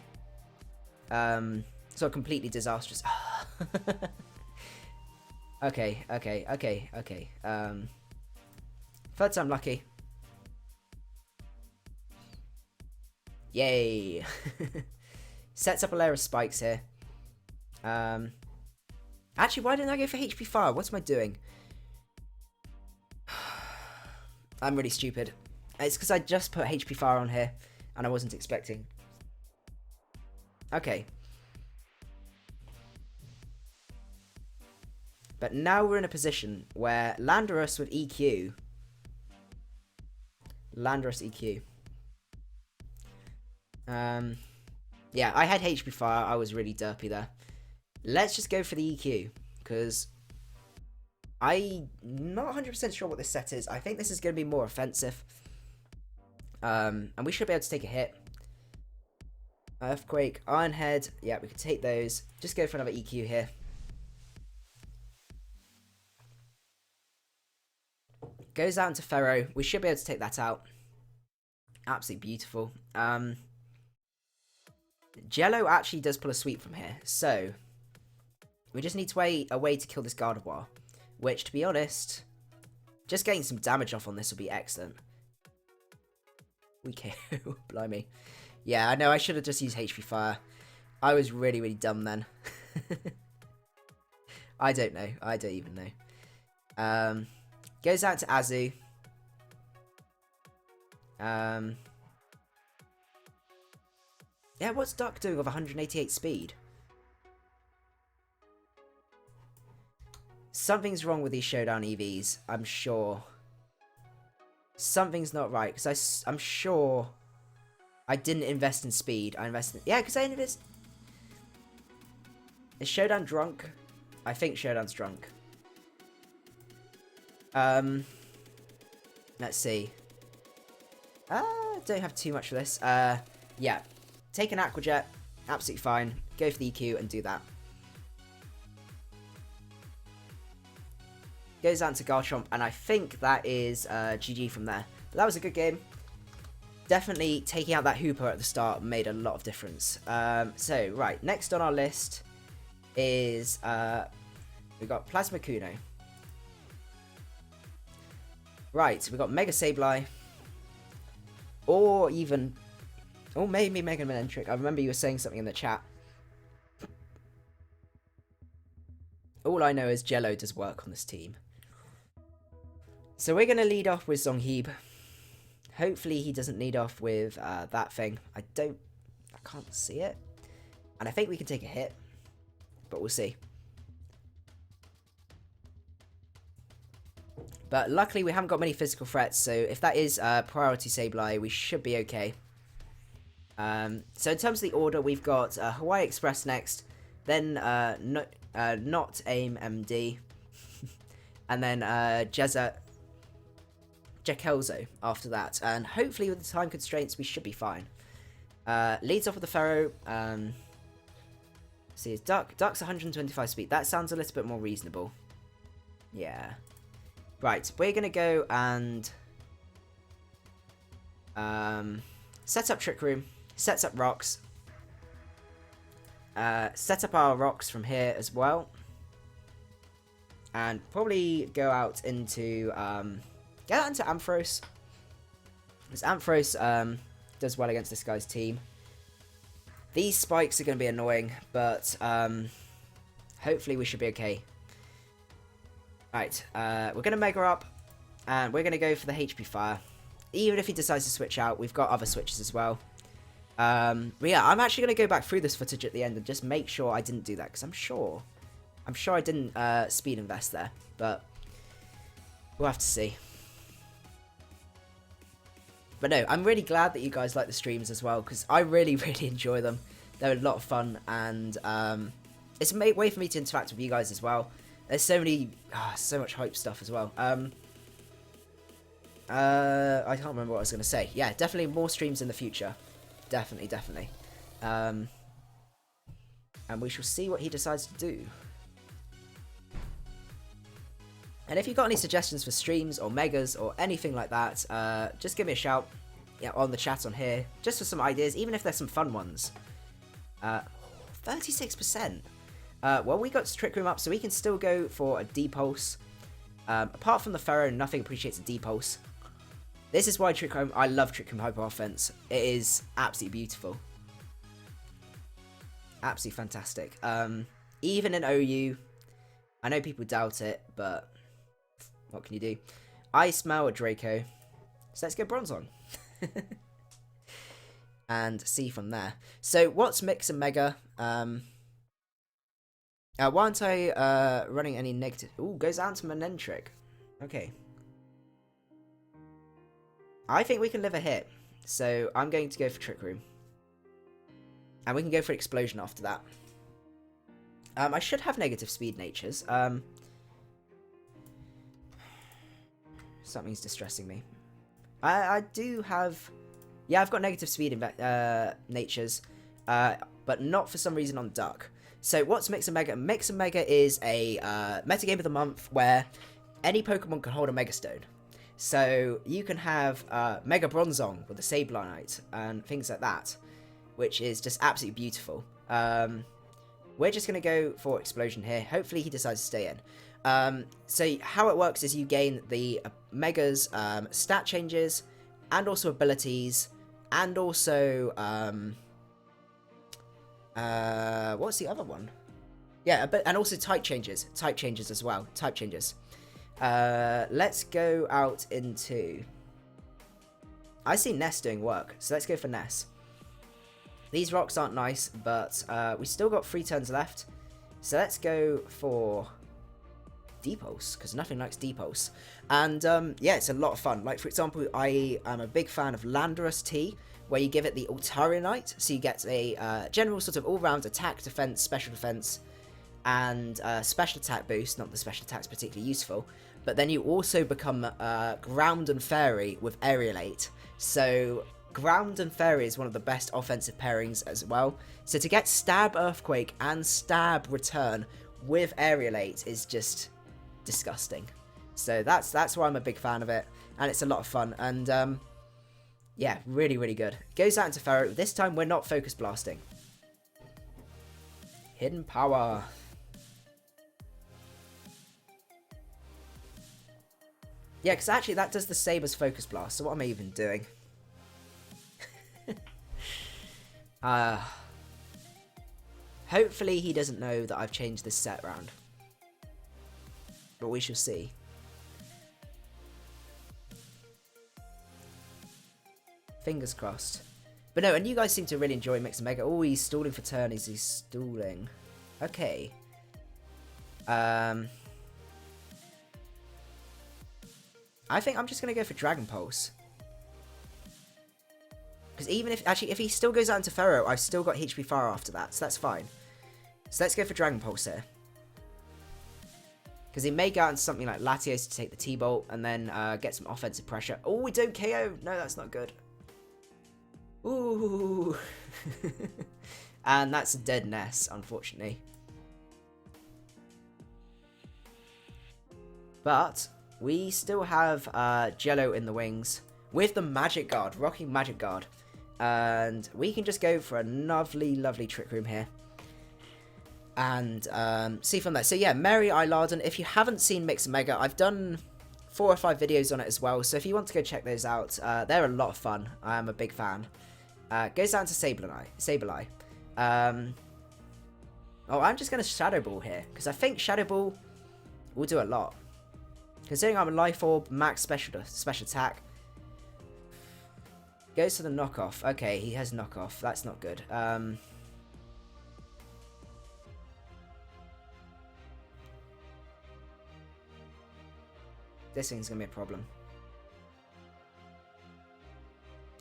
sort of completely disastrous. Okay. Third time lucky. Yay. Sets up a layer of spikes here. Actually, why didn't I go for HP Fire? What am I doing? I'm really stupid. It's because I just put HP Fire on here, and I wasn't expecting. Okay. But now we're in a position where Landorus with EQ. Landorus EQ. Yeah, I had HP Fire. I was really derpy there. Let's just go for the EQ, because I'm not 100% sure what this set is. I think this is going to be more offensive. And we should be able to take a hit. Earthquake, Iron Head. Yeah, we can take those. Just go for another EQ here. Goes out into Pharaoh. We should be able to take that out. Absolutely beautiful. Jello actually does pull a sweep from here. So, we just need to wait a way to kill this Gardevoir. Which, to be honest, just getting some damage off on this will be excellent. We KO. Blimey. Yeah, I know. I should have just used HP Fire. I was really, really dumb then. I don't know. I don't even know. Goes out to Azu. Yeah, what's Duck doing with 188 speed? Something's wrong with these Showdown EVs, I'm sure. Something's not right, because I'm sure I didn't invest in speed. I invested... Yeah, because I invested... Is Showdown drunk? I think Showdown's drunk. Let's see. Don't have too much for this. Yeah. Take an Aqua Jet. Absolutely fine. Go for the EQ and do that. Goes down to Garchomp, and I think that is GG from there. But that was a good game. Definitely taking out that Hoopa at the start made a lot of difference. So, right. Next on our list is... we've got Plasma Kuno. Right, we've got Mega Sableye. Or even... Or maybe Mega Manectric. I remember you were saying something in the chat. All I know is Jello does work on this team. So we're going to lead off with Zongheeb. Hopefully he doesn't lead off with that thing. I can't see it. And I think we can take a hit. But we'll see. But luckily we haven't got many physical threats. So if that is priority Sableye, we should be okay. So in terms of the order, we've got Hawaii Express next. Then Not Aim MD. And then Jekelzo after that. And hopefully with the time constraints, we should be fine. Leads off with the Pharaoh. See his Duck. Duck's 125 speed. That sounds a little bit more reasonable. Yeah. Right, we're going to go and set up Trick Room. Sets up rocks. Set up our rocks from here as well. And probably go out into... get out into Ampharos. Because Ampharos does well against this guy's team. These spikes are going to be annoying, but hopefully we should be okay. Right, we're going to Mega Up, and we're going to go for the HP Fire. Even if he decides to switch out, we've got other switches as well. But yeah, I'm actually going to go back through this footage at the end and just make sure I didn't do that, because I'm sure I didn't speed invest there, but we'll have to see. But no, I'm really glad that you guys like the streams as well, because I really, really enjoy them. They're a lot of fun, and it's a way for me to interact with you guys as well. There's so much hype stuff as well. I can't remember what I was going to say. Yeah, definitely more streams in the future. Definitely. And we shall see what he decides to do. And if you've got any suggestions for streams or megas or anything like that, just give me a shout on the chat on here, just for some ideas, even if there's some fun ones. 36%. Well, we got Trick Room up, so we can still go for a D-Pulse. Apart from the Pharaoh, nothing appreciates a D-Pulse. This is why I love Trick Room Hyper Offense. It is absolutely beautiful. Absolutely fantastic. even in OU. I know people doubt it, but what can you do? I smell a Draco, so let's go Bronzong. And see from there. So what's Mix and Mega? Why aren't I running any negative? Ooh, goes out to Manentric. Okay. I think we can live a hit. So I'm going to go for Trick Room. And we can go for Explosion after that. I should have negative speed natures. Something's distressing me. I do have... Yeah, I've got negative speed in natures. But not for some reason on Duck. So what's Mix and Mega? Mix and Mega is a metagame of the month where any Pokemon can hold a Mega Stone. So you can have Mega Bronzong with a Sableye and things like that, which is just absolutely beautiful. We're just going to go for Explosion here. Hopefully he decides to stay in. So how it works is you gain the Mega's stat changes and also abilities and also... what's the other one? Yeah, and also type changes. Type changes as well. Type changes. Let's go out into... I see Ness doing work, so let's go for Ness. These rocks aren't nice, but we still got 3 turns left. So let's go for D-Pulse, because nothing likes D-Pulse. And yeah, it's a lot of fun. Like, for example, I am a big fan of Landorus T, where you give it the Altarionite, so you get a general sort of all-round attack, defense, special defense, and special attack boost. Not the special attack's particularly useful, but then you also become Ground and Fairy with Aerialate. So Ground and Fairy is one of the best offensive pairings as well. So to get Stab Earthquake and Stab Return with Aerialate is just disgusting. So that's why I'm a big fan of it, and it's a lot of fun. And yeah, really, really good. Goes out into Pharaoh. This time we're not Focus Blasting. Hidden Power. Yeah, because actually that does the same as Focus Blast, so what am I even doing? Hopefully he doesn't know that I've changed this set round. But we shall see. Fingers crossed. But no, and you guys seem to really enjoy Mix and Mega. Oh, he's stalling for turn. He's stalling. Okay. I think I'm just going to go for Dragon Pulse. Because even if... Actually, if he still goes out into Pharaoh, I've still got HP Fire after that. So that's fine. So let's go for Dragon Pulse here. Because he may go out into something like Latios to take the T-Bolt. And then get some offensive pressure. Oh, we don't KO. No, that's not good. Ooh. And that's a dead Ness, unfortunately. But we still have Jello in the wings with the Magic Guard, rocking Magic Guard. And we can just go for a lovely, lovely Trick Room here. And see from there. So yeah, Mary Eilarden, if you haven't seen Mix and Mega, I've done 4 or 5 videos on it as well. So if you want to go check those out, they're a lot of fun. I am a big fan. Goes down to Sableye. Oh, I'm just going to Shadow Ball here, because I think Shadow Ball will do a lot. Considering I'm a Life Orb, max special attack. Goes to the knockoff. Okay, he has knockoff. That's not good. This thing's going to be a problem.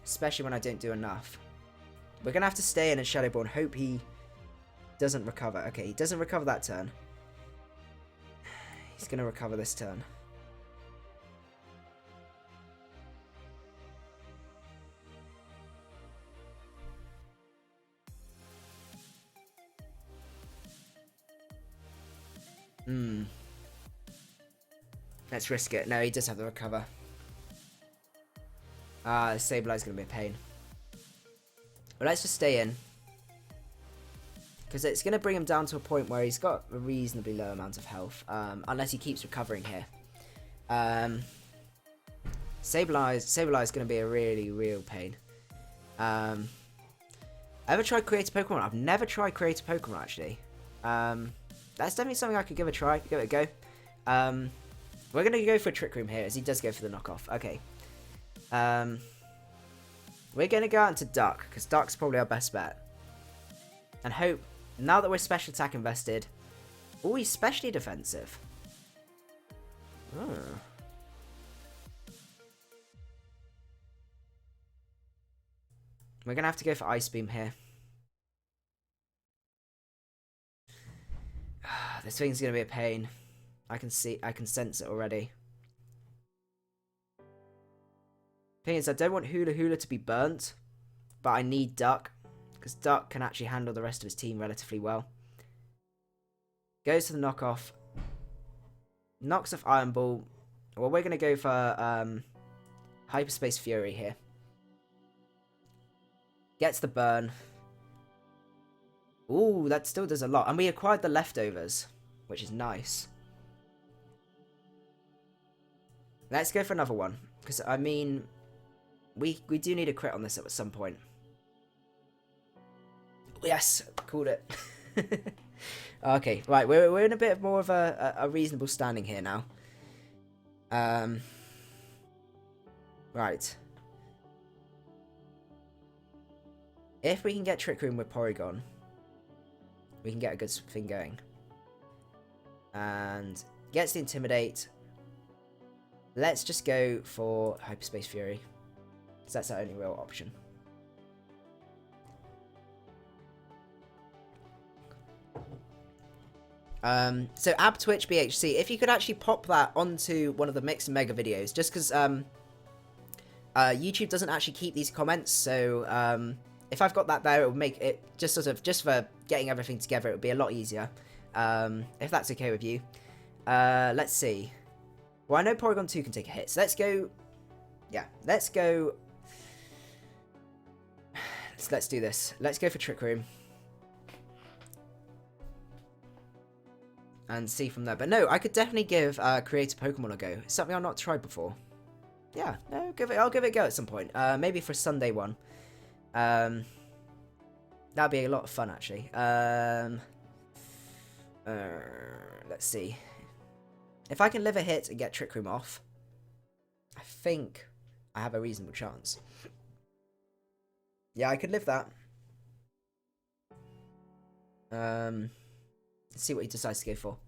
Especially when I don't do enough. We're going to have to stay in and Shadow Ball and hope he doesn't recover. Okay, he doesn't recover that turn. He's going to recover this turn. Let's risk it. No, he does have the recover. Sableye's going to be a pain. But let's just stay in. Because it's going to bring him down to a point where he's got a reasonably low amount of health. Unless he keeps recovering here. Sableye's going to be a really real pain. Ever tried Create a Pokemon? I've never tried Create a Pokemon, actually. that's definitely something I could give a try, give it a go. We're going to go for Trick Room here, as he does go for the knockoff. Okay. We're going to go out into Duck, because Duck's probably our best bet. And hope, now that we're special attack invested... Oh, he's specially defensive. Oh. We're going to have to go for Ice Beam here. This thing's going to be a pain. I can sense it already. Thing is, I don't want Hula Hula to be burnt, but I need Duck, because Duck can actually handle the rest of his team relatively well. Goes to the knockoff. Knocks off Iron Ball. Well, we're going to go for Hyperspace Fury here. Gets the burn. Ooh, that still does a lot. And we acquired the leftovers, which is nice. Let's go for another one. Because, I mean, we do need a crit on this at some point. Yes, called it. Okay, right, we're in a bit more of a reasonable standing here now. Right. If we can get Trick Room with Porygon, we can get a good thing going. And gets the Intimidate. Let's just go for Hyperspace Fury, because that's our only real option. So Ab Twitch BHC, if you could actually pop that onto one of the Mix and Mega videos, just because YouTube doesn't actually keep these comments, so if I've got that there, it will make it just for getting everything together, it would be a lot easier. If that's okay with you. Let's see. Well, I know Porygon 2 can take a hit, so let's go. Yeah, let's go. Let's do this. Let's go for Trick Room. And see from there. But no, I could definitely give Create a Pokemon a go. It's something I've not tried before. Yeah, no, I'll give it a go at some point. Maybe for a Sunday one. That'd be a lot of fun, actually. Let's see. If I can live a hit and get Trick Room off, I think I have a reasonable chance. Yeah, I could live that. Let's see what he decides to go for.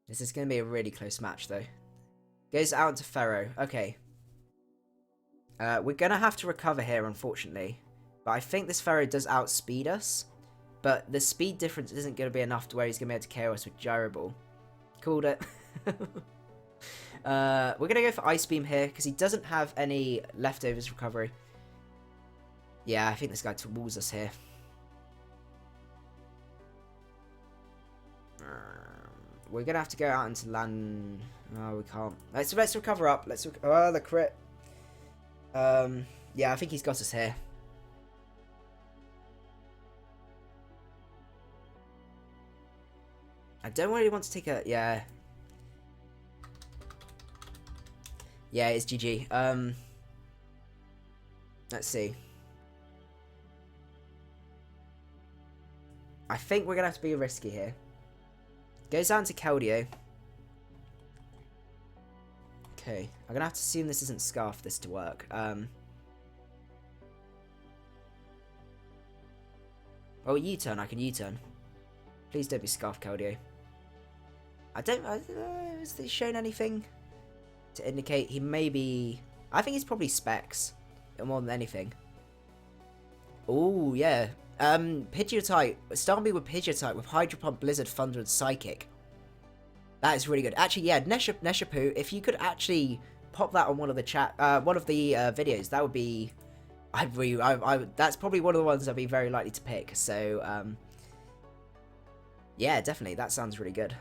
This is going to be a really close match, though. Goes out into Pharaoh. Okay. We're going to have to recover here, unfortunately. But I think this Pharaoh does outspeed us. But the speed difference isn't going to be enough to where he's going to be able to KO us with Gyro Ball. Called it. We're going to go for Ice Beam here, because he doesn't have any leftovers recovery. Yeah, I think this guy tools us here. We're going to have to go out into land... No, we can't. Let's recover up. Oh, the crit. Yeah, I think he's got us here. I don't really want to take a... Yeah. Yeah, it's GG. Let's see. I think we're going to have to be risky here. Goes down to Keldeo. Okay. I'm going to have to assume this isn't Scarf for this to work. Oh, U-turn. I can U-turn. Please don't be Scarf, Keldeo. Has he shown anything to indicate he may be... I think he's probably Specs more than anything. Oh, yeah. Pidgeotite. Start me with Pidgeotite with Hydro Pump, Blizzard, Thunder, and Psychic. That is really good. Actually, yeah, Neshapu, if you could actually pop that on one of the videos, that would be... that's probably one of the ones I'd be very likely to pick. So, yeah, definitely. That sounds really good.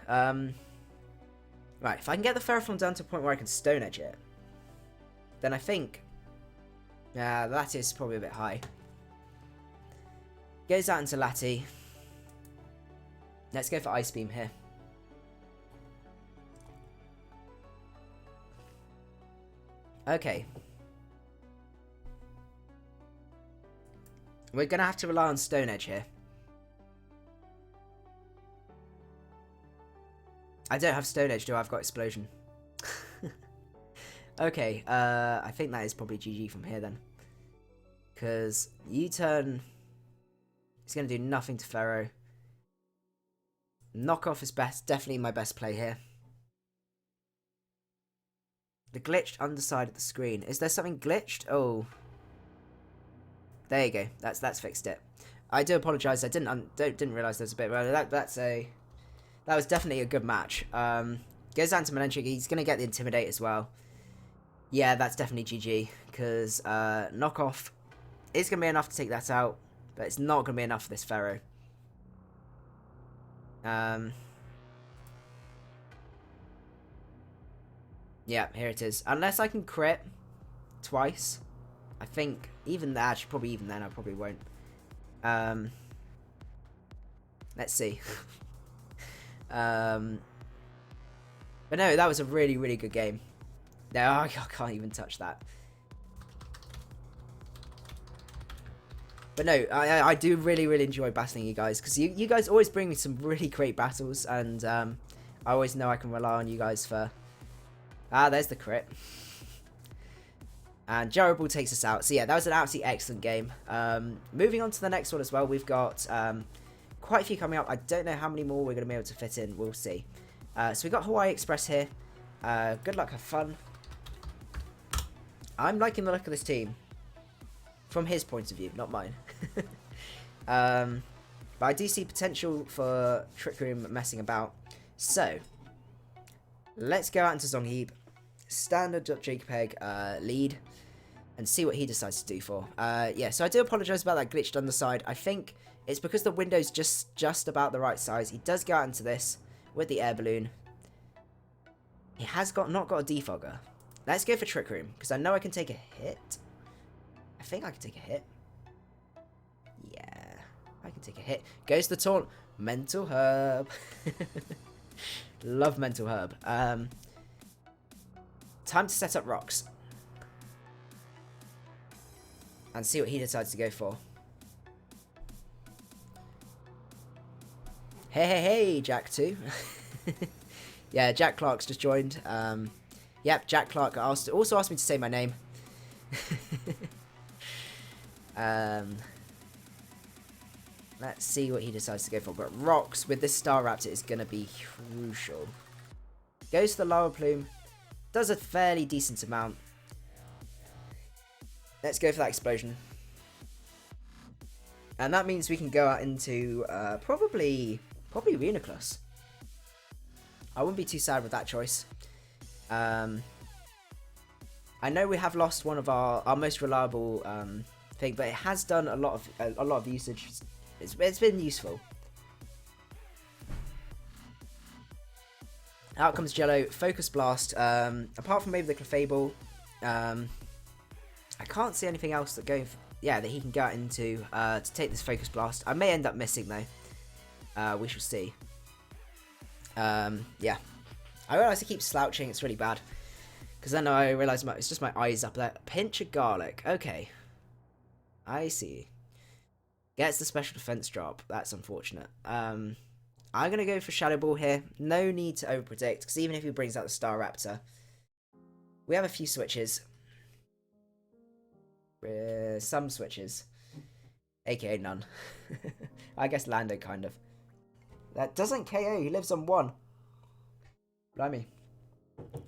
Right, if I can get the Ferrothorn down to a point where I can Stone Edge it, then I think... Yeah, that is probably a bit high. Goes out into Lati. Let's go for Ice Beam here. Okay. We're going to have to rely on Stone Edge here. I don't have Stone Edge, do I? I've got Explosion. Okay, I think that is probably GG from here then. Because U-turn is going to do nothing to Pharaoh. Knockoff is definitely my best play here. The glitched underside of the screen. Is there something glitched? Oh. There you go. That's fixed it. I do apologise. I didn't realise there's a bit. Well, that was definitely a good match. Goes down to Melenchik. He's going to get the Intimidate as well. Yeah, that's definitely GG. Because Knockoff is going to be enough to take that out. But it's not going to be enough for this Pharaoh. Yeah, here it is. Unless I can crit twice. I think even that, actually probably even then I probably won't. Let's see. But no, that was a really, really good game. No, I can't even touch that. But no, I do really, really enjoy battling you guys. Because you guys always bring me some really great battles. And I always know I can rely on you guys for... Ah, there's the crit. And Jarrable takes us out. So yeah, that was an absolutely excellent game. Moving on to the next one as well. We've got quite a few coming up. I don't know how many more we're going to be able to fit in. We'll see. So we've got Hawaii Express here. Good luck, have fun. I'm liking the look of this team. From his point of view, not mine. But I do see potential for Trick Room messing about. So, let's go out into Zongheap. Standard JPEG lead. And see what he decides to do for. Yeah, so I do apologise about that glitched underside. I think it's because the window's just about the right size. He does go out into this with the air balloon. He has not got a defogger. Let's go for Trick Room, because I know I can take a hit. I think I can take a hit. Yeah, I can take a hit. Goes to the taunt. Mental Herb. Love Mental Herb. Time to set up rocks. And see what he decides to go for. Hey, Jack 2. Yeah, Jack Clark's just joined. Yep, Jack Clark also asked me to say my name. Let's see what he decides to go for. But rocks with this Star Raptor is going to be crucial. Goes to the Lava Plume. Does a fairly decent amount. Let's go for that explosion. And that means we can go out into probably Reuniclus. I wouldn't be too sad with that choice. I know we have lost one of our most reliable thing, but it has done a lot of usage. It's been useful. Out comes Jello. Focus Blast. Apart from maybe the Clefable, I can't see anything else that that he can go out into to take this Focus Blast. I may end up missing though. We shall see. Yeah. I realise I keep slouching. It's really bad. Because then I realise it's just my eyes up there. Pinch of garlic. Okay. I see. Gets the special defense drop. That's unfortunate. I'm going to go for Shadow Ball here. No need to overpredict. Because even if he brings out the Star Raptor, we have a few switches. Some switches. AKA none. I guess Lando kind of. That doesn't KO. He lives on 1. Blimey.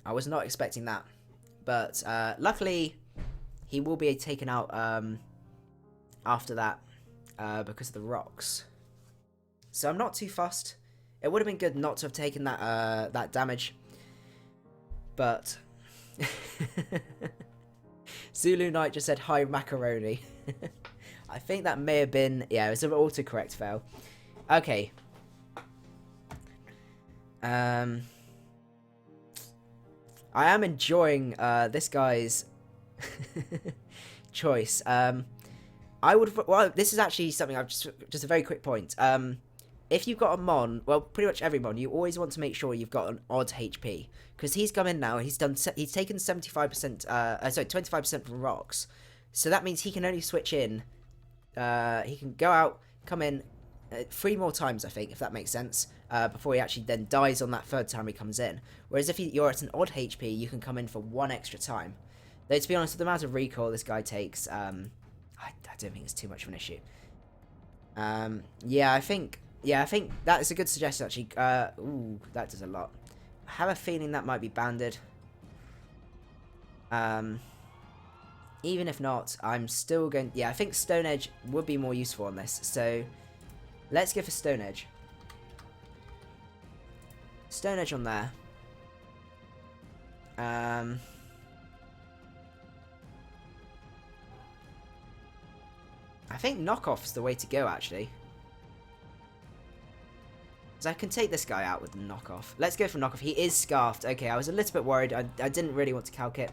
I was not expecting that. But luckily, he will be taken out after that because of the rocks. So I'm not too fussed. It would have been good not to have taken that that damage. But Zulu Knight just said, "Hi, macaroni." I think that may have been... Yeah, it was an autocorrect fail. Okay. I am enjoying this guy's choice. I would... Well, this is actually something I've just a very quick point. If you've got a Mon, well, pretty much every Mon, you always want to make sure you've got an odd HP. Because he's come in now, he's taken 75%, sorry, 25% from rocks. So that means he can only switch in he can go out, come in 3 more times, I think, if that makes sense, before he actually then dies on that 3rd time he comes in. Whereas if you're at an odd HP, you can come in for 1 extra time. Though, to be honest, with the amount of recoil this guy takes, I don't think it's too much of an issue. Yeah, I think that is a good suggestion, actually. Ooh, that does a lot. I have a feeling that might be banded. Even if not, I'm still going... Yeah, I think Stone Edge would be more useful on this. So, let's go for Stone Edge. Stone Edge on there. I think knockoff's the way to go, actually. Because I can take this guy out with the knockoff. Let's go for knockoff. He is scarfed. Okay, I was a little bit worried. I didn't really want to calc it.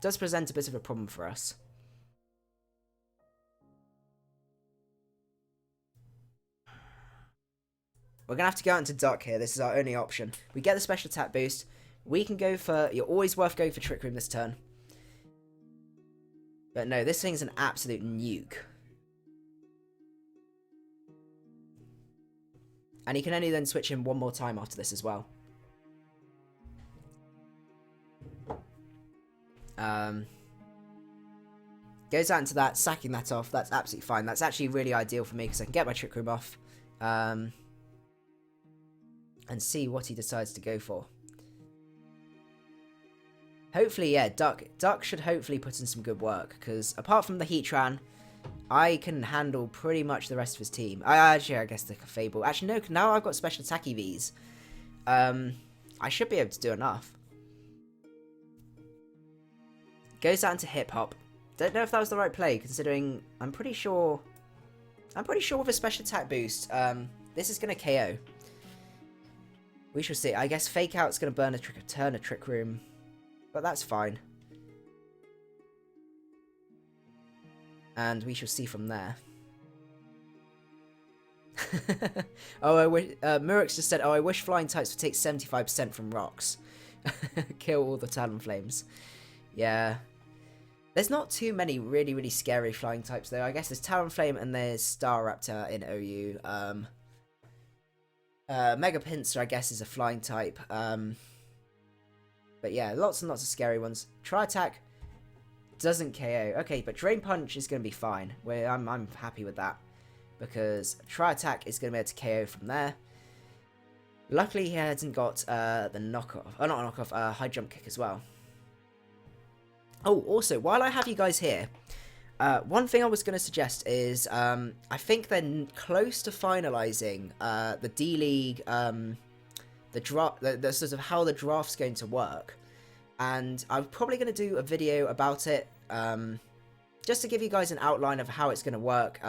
Does present a bit of a problem for us. We're going to have to go out into Duck here. This is our only option. We get the special attack boost. We can go for... You're always worth going for Trick Room this turn. But no, this thing's an absolute nuke. And he can only then switch in 1 more time after this as well. Goes out into that, sacking that off. That's absolutely fine. That's actually really ideal for me because I can get my Trick Room off. And see what he decides to go for. Hopefully, yeah, Duck should hopefully put in some good work, because apart from the Heatran, I can handle pretty much the rest of his team. Actually, I guess the Fable. Actually, no, now I've got special attack EVs. I should be able to do enough. Goes out into Hip Hop. Don't know if that was the right play, considering I'm pretty sure with a special attack boost, this is going to KO. We shall see. I guess Fake Out's going to burn turn a Trick Room. But that's fine. And we shall see from there. Oh, Murix just said, oh, I wish flying types would take 75% from rocks. Kill all the Talonflames. Yeah. There's not too many really, really scary flying types, though. I guess there's Talonflame and there's Staraptor in OU. Mega Pinsir, I guess, is a flying type. But yeah, lots and lots of scary ones. Tri-Attack doesn't KO. Okay, but Drain Punch is going to be fine. I'm happy with that. Because Tri-Attack is going to be able to KO from there. Luckily, he hasn't got the knockoff. Oh, not a knockoff, high jump kick as well. Oh, also, while I have you guys here, one thing I was going to suggest is I think they're close to finalising the D-League... the sort of how the draft's going to work, and I'm probably going to do a video about it, just to give you guys an outline of how it's going to work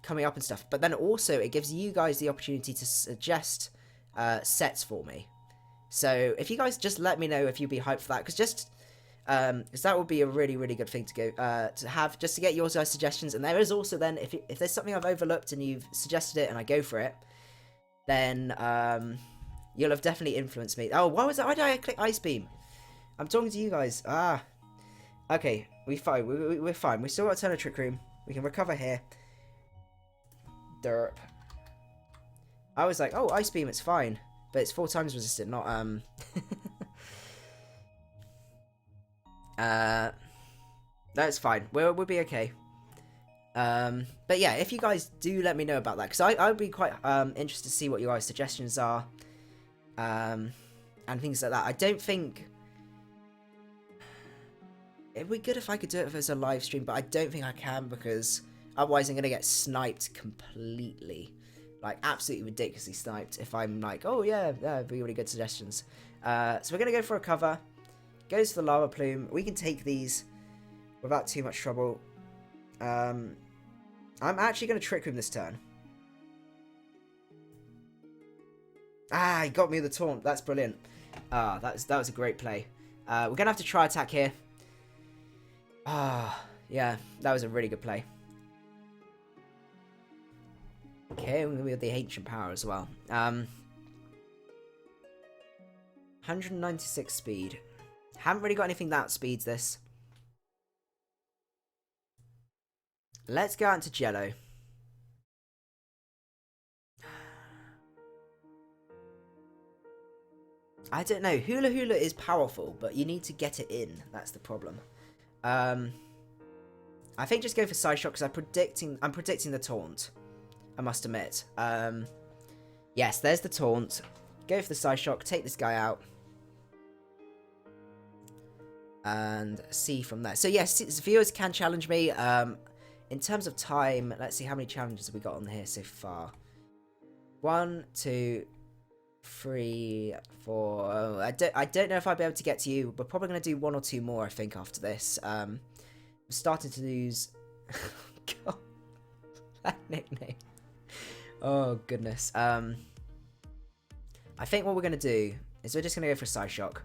coming up and stuff. But then also it gives you guys the opportunity to suggest sets for me. So if you guys just let me know if you'd be hyped for that, because that would be a really, really good thing to go to have, just to get your guys' suggestions. And there is also then, if there's something I've overlooked and you've suggested it and I go for it, then you'll have definitely influenced me. Oh, why did I click Ice Beam? I'm talking to you guys. Okay, we're fine. We're fine. We still got a ton of Trick Room. We can recover here. Derp. I was like, oh, Ice Beam, it's fine. But it's 4 times resistant, not, That's fine. We'll be okay. But yeah, if you guys do let me know about that, because I would be quite interested to see what your guys' suggestions are. And things like that. I don't think it'd be good if I could do it as a live stream, but I don't think I can, because otherwise I'm going to get sniped completely. Like, absolutely ridiculously sniped if I'm like, oh yeah, that'd be really good suggestions. So we're going to go for a cover. Goes for the Lava Plume. We can take these without too much trouble. I'm actually going to Trick Room this turn. He got me with the taunt. That's brilliant. That was a great play. We're going to have to try attack here. Yeah, that was a really good play. Okay, we're going to be with the Ancient Power as well. 196 speed. Haven't really got anything that speeds this. Let's go out into Jello. I don't know. Hula Hula is powerful, but you need to get it in. That's the problem. I think just go for Side Shot because I'm predicting the taunt. I must admit. Yes, there's the taunt. Go for the Side Shock. Take this guy out. And see from there. So yes, viewers can challenge me. In terms of time, let's see how many challenges have we got on here so far. 1, 2, 3, 4. Oh, I don't know if I'll be able to get to you. We're probably going to do 1 or 2 more, I think, after this. I'm starting to lose. God, that nickname. Oh goodness. I think what we're going to do is we're just going to go for a Side Shock,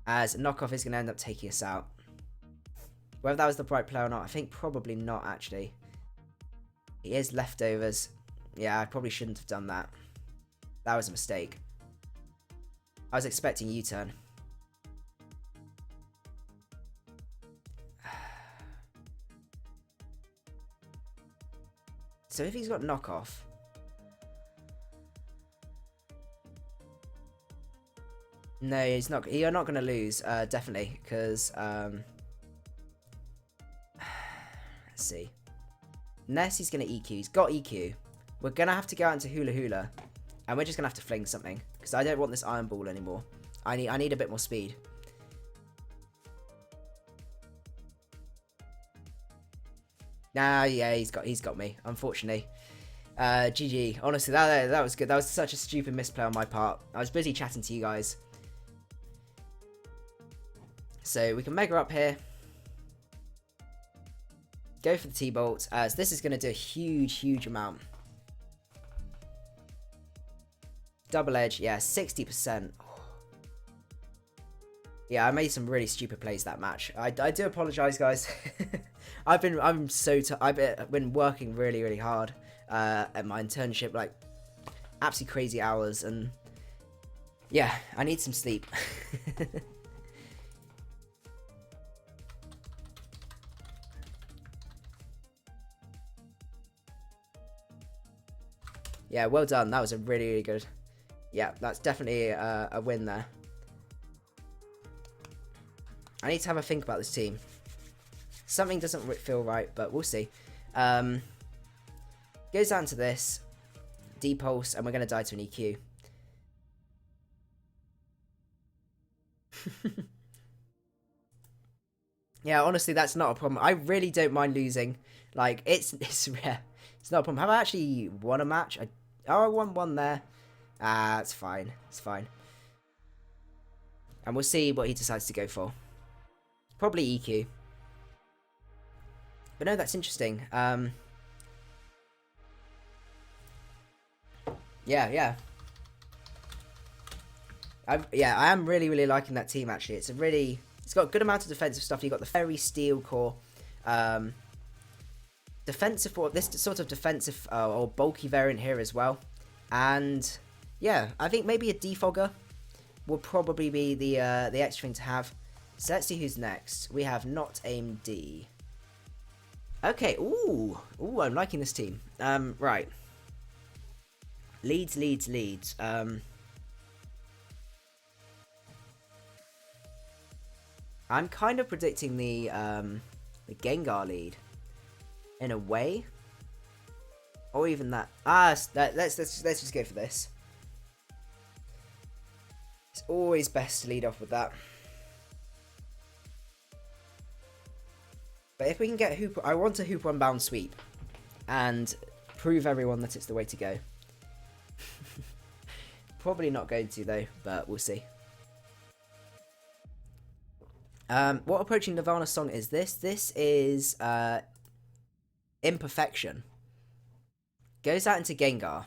as Knockoff is going to end up taking us out. Whether that was the right play or not, I think probably not, actually. He is leftovers. Yeah, I probably shouldn't have done that. That was a mistake. I was expecting U-turn. So if he's got knockoff... No, he's not. You're not going to lose, definitely, because... Let's see. Nessie's going to EQ. He's got EQ. We're going to have to go out into Hula Hula. And we're just going to have to fling something. Because I don't want this Iron Ball anymore. I need a bit more speed. Nah, yeah, he's got me, unfortunately. GG. Honestly, that was good. That was such a stupid misplay on my part. I was busy chatting to you guys. So we can Mega up here. Go for the T-Bolt, as this is going to do a huge amount. Double Edge, yeah, 60%. Yeah, I made some really stupid plays that match. I do apologise, guys. I've been working really hard at my internship, like absolutely crazy hours, and yeah, I need some sleep. Yeah, well done. That was a really good. Yeah, that's definitely a win there. I need to have a think about this team. Something doesn't feel right, but we'll see. Goes down to this. D-Pulse, and we're going to die to an EQ. Yeah, honestly, that's not a problem. I really don't mind losing. Like, it's rare. It's not a problem. Have I actually won a match? I won one there. Ah, it's fine. It's fine. And we'll see what he decides to go for. Probably EQ. But no, that's interesting. Yeah. I am really liking that team, actually. It's got a good amount of defensive stuff. You've got the Fairy Steel core. Defensive for this sort of defensive or bulky variant here as well. And yeah, I think maybe a defogger will probably be the extra thing to have. So let's see who's next. We have Not Aim D. Okay, ooh, I'm liking this team. Right. Leads. I'm kind of predicting the Gengar lead. In a way, or even that. Let's just go for this. It's always best to lead off with that. But if we can get Hoopa, I want a Hoopa Unbound sweep, and prove everyone that it's the way to go. Probably not going to though, but we'll see. What approaching Nirvana song is this? This is Imperfection. Goes out into Gengar.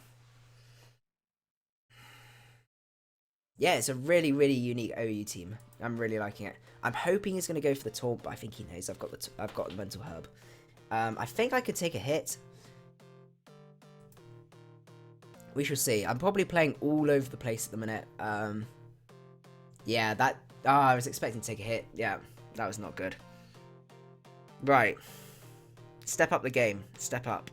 Yeah, it's a really unique OU team. I'm really liking it. I'm hoping he's going to go for the taunt, but I think he knows I've got the mental herb. I think I could take a hit. We shall see. I'm probably playing all over the place at the minute. Yeah, Ah, I was expecting to take a hit. Yeah, that was not good. Right. Step up the game. Step up.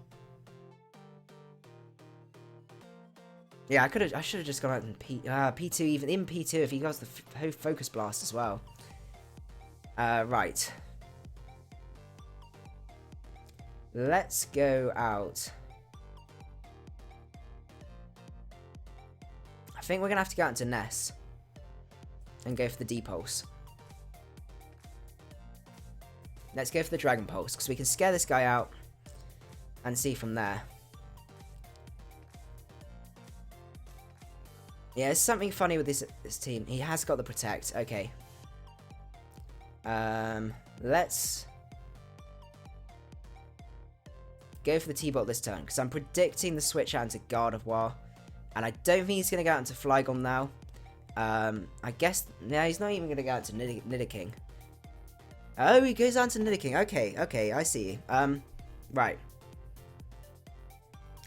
Yeah, I should have just gone out in P2, even in P2 if he got the Focus Blast as well. Right. Let's go out. I think we're going to have to go out into Ness and go for the D-Pulse. Let's go for the Dragon Pulse, because we can scare this guy out and see from there. Yeah, there's something funny with this team. He has got the Protect. Okay. Let's go for the T-Bolt this turn, because I'm predicting the switch out into Gardevoir. And I don't think he's going to go out into Flygon now. I guess... No, he's not even going to go out to Nidoking. Oh, he goes on to Nidoking. Okay, I see. Right.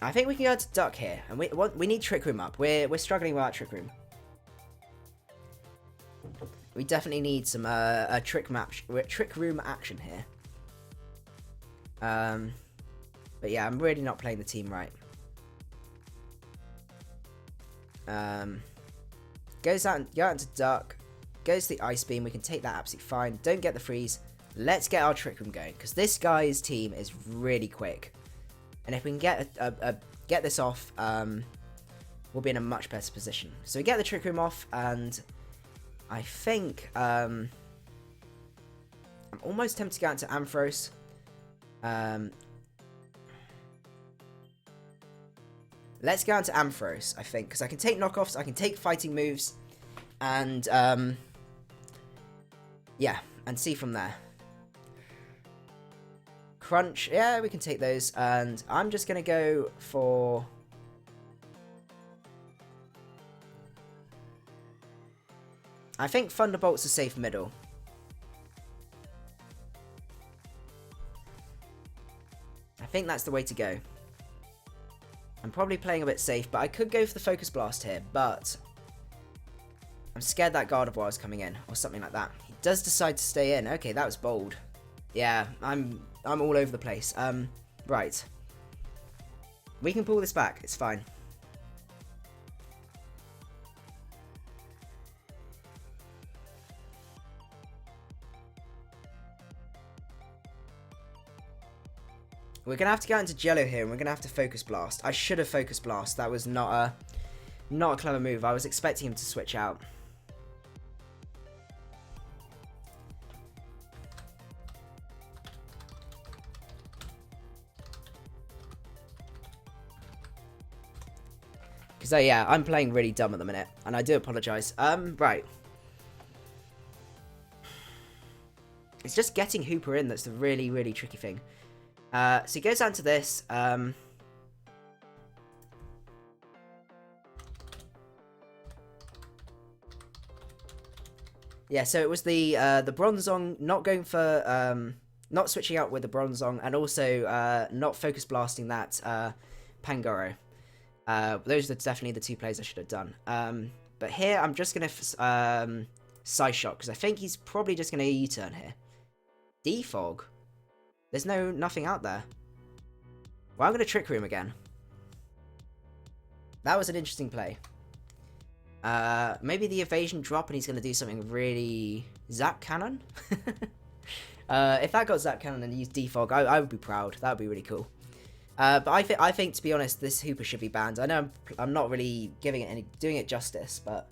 I think we can go to Duck here, and we need Trick Room up. We're struggling with our Trick Room. We definitely need some Trick Room action here. But yeah, I'm really not playing the team right. Go out into Duck. Goes to the Ice Beam. We can take that absolutely fine. Don't get the freeze. Let's get our Trick Room going, because this guy's team is really quick. And if we can get this off, we'll be in a much better position. So we get the Trick Room off, and I think I'm almost tempted to go into Ampharos. Let's go into Ampharos, I think, because I can take knockoffs, I can take fighting moves, and yeah, and see from there. Crunch, yeah, we can take those, and I'm just going to go for... I think Thunderbolt's a safe middle. I think that's the way to go. I'm probably playing a bit safe, but I could go for the Focus Blast here, but I'm scared that Gardevoir is coming in, or something like that. He does decide to stay in. Okay, that was bold. Yeah, I'm all over the place. Right. We can pull this back. It's fine. We're going to have to go into Jello here, and we're going to have to Focus Blast. I should have Focus Blast. That was not a clever move. I was expecting him to switch out. Because, yeah, I'm playing really dumb at the minute, and I do apologise. Right. It's just getting Hoopa in that's the really, really tricky thing. So he goes down to this. Yeah, so it was the Bronzong not going for not switching out with the Bronzong, and also not Focus Blasting that Pangoro. Those are definitely the two plays I should have done. But here I'm just gonna Psy Shock, because I think he's probably just gonna U-turn here. Defog. There's nothing out there. Well, I'm going to Trick Room again. That was an interesting play. Maybe the evasion drop and he's going to do something really... Zap Cannon? If that got Zap Cannon and used Defog, I would be proud. That would be really cool. But I think, to be honest, this Hoopa should be banned. I know I'm not really doing it justice, but...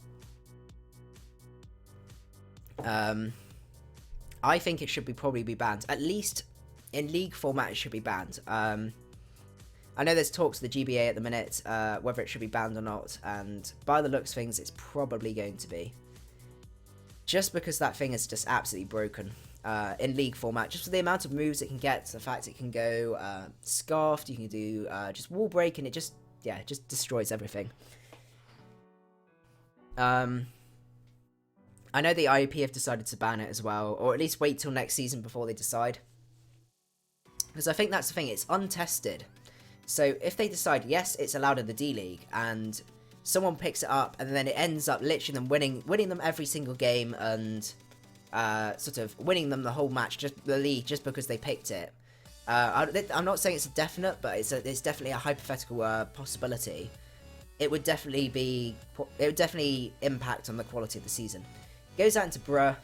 I think it should probably be banned. At least... in League format, it should be banned. I know there's talks of the GBA at the minute, whether it should be banned or not, and by the looks of things, it's probably going to be. Just because that thing is just absolutely broken in League format, just for the amount of moves it can get, the fact it can go Scarfed, you can do just Wall Break, and it just destroys everything. I know the IEP have decided to ban it as well, or at least wait till next season before they decide. Because I think that's the thing, it's untested. So if they decide, yes, it's allowed in the D-League, and someone picks it up, and then it ends up literally them winning them every single game, and sort of winning them the whole match, just the league, just because they picked it. I'm not saying it's a definite, but it's definitely a hypothetical possibility. It would definitely impact on the quality of the season. Goes out into Bruh.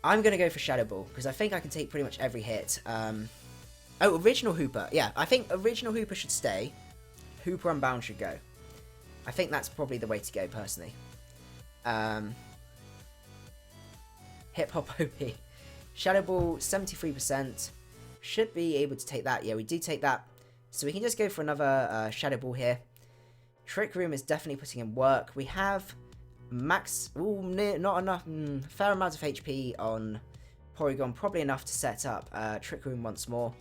I'm gonna go for Shadow Ball because I think I can take pretty much every hit. Oh, original Hoopa. Yeah, I think original Hoopa should stay. Hoopa Unbound should go. I think that's probably the way to go, personally. Hip Hop OP. Shadow Ball, 73%. Should be able to take that. Yeah, we do take that. So we can just go for another Shadow Ball here. Trick Room is definitely putting in work. We have max... Ooh, not enough. Fair amount of HP on Porygon. Probably enough to set up Trick Room once more.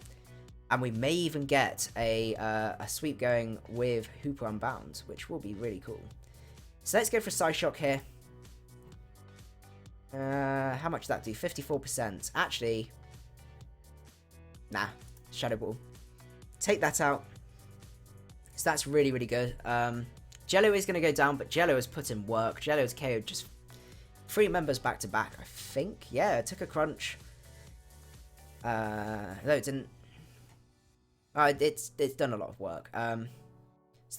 And we may even get a sweep going with Hoopa Unbound, which will be really cool. So let's go for Psyshock here. How much does that do? 54%. Actually, nah. Shadow Ball. Take that out. So that's really, really good. Jello is going to go down, but Jello has put in work. Jello's KO'd just 3 members back to back, I think. Yeah, it took a crunch. No, it didn't. It's done a lot of work. So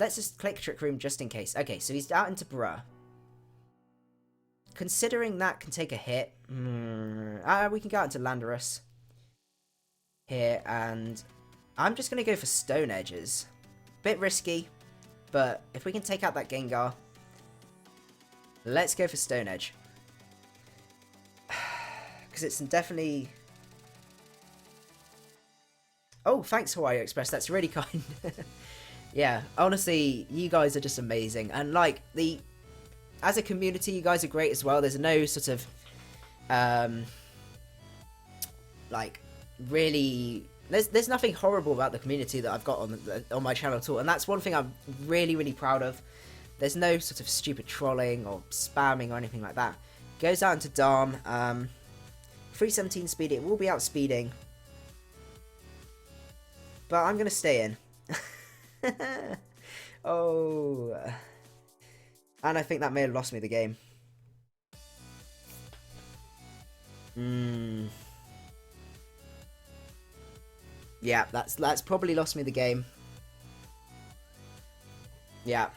let's just click Trick Room just in case. Okay, so he's out into Bruh. Considering that can take a hit, we can go out into Landorus here, and I'm just going to go for Stone Edges. Bit risky, but if we can take out that Gengar, let's go for Stone Edge. Because it's definitely... Oh, thanks Hawaii Express, that's really kind. Yeah, honestly, you guys are just amazing. And like, as a community, you guys are great as well. There's no sort of, like, really... There's nothing horrible about the community that I've got on my channel at all. And that's one thing I'm really, really proud of. There's no sort of stupid trolling or spamming or anything like that. Goes out into Dom. 317 speed, it will be outspeeding. But I'm going to stay in. Oh. And I think that may have lost me the game. Yeah, that's probably lost me the game. Yeah.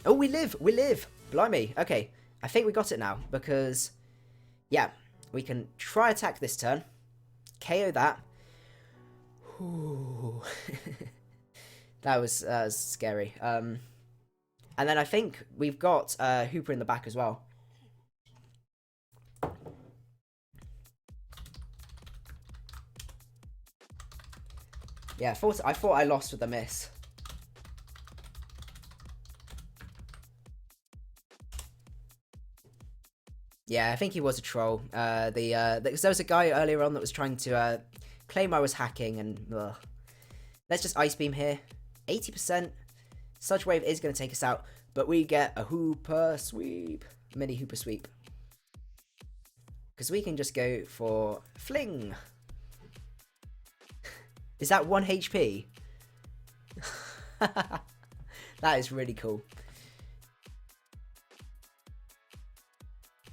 Oh, we live! We live! Blimey. Okay, I think we got it now. Because, yeah, we can try attack this turn. KO that. Ooh. That was scary. And then I think we've got Hoopa in the back as well. Yeah, I thought I lost with the miss. Yeah, I think he was a troll. There was a guy earlier on that was trying to claim I was hacking, and let's just Ice Beam here. 80%. Sludge Wave is going to take us out, but we get a Hoopa Sweep. Mini Hoopa Sweep. Because we can just go for Fling. Is that 1 HP? That is really cool.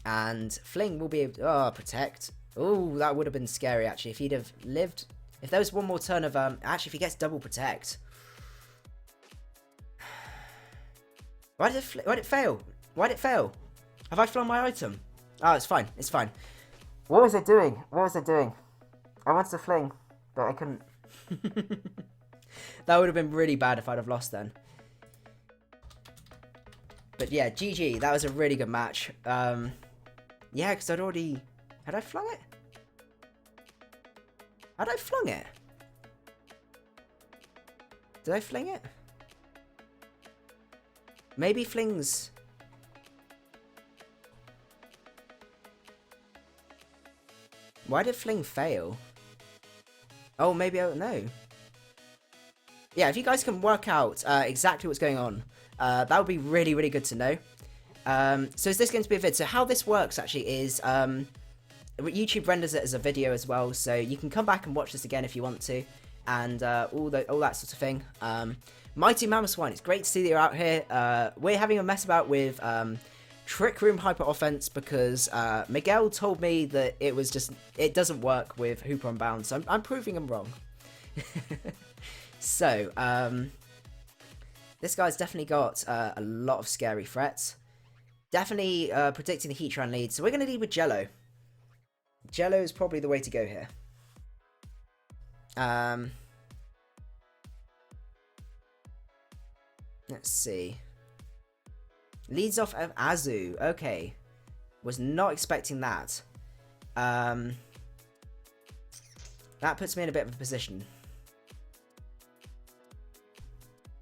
And Fling will be able to... Oh, Protect. Oh, that would have been scary, actually, if he'd have lived... If there was one more turn of... Actually, if he gets double Protect... Why did it fail? Why did it fail? Have I flung my item? Oh, it's fine. It's fine. What was it doing? What was it doing? I wanted to fling, but I couldn't. That would have been really bad if I'd have lost then. But yeah, GG. That was a really good match. Yeah, because I'd already... Had I flung it? Had I flung it? Did I fling it? Maybe Fling's... Why did Fling fail? Oh, maybe I don't know. Yeah, if you guys can work out exactly what's going on, that would be really, really good to know. So is this going to be a vid? So how this works actually is YouTube renders it as a video as well, so you can come back and watch this again if you want to, and all that sort of thing. Mighty Mamoswine, it's great to see that you're out here. We're having a mess about with Trick Room Hyper Offense because Miguel told me that it doesn't work with Hoopa Unbound, so I'm proving him wrong. So, this guy's definitely got a lot of scary threats. Definitely predicting the Heatran lead, so we're going to lead with Jello. Jello is probably the way to go here. Let's see. Leads off of Azu. Okay. Was not expecting that. That puts me in a bit of a position.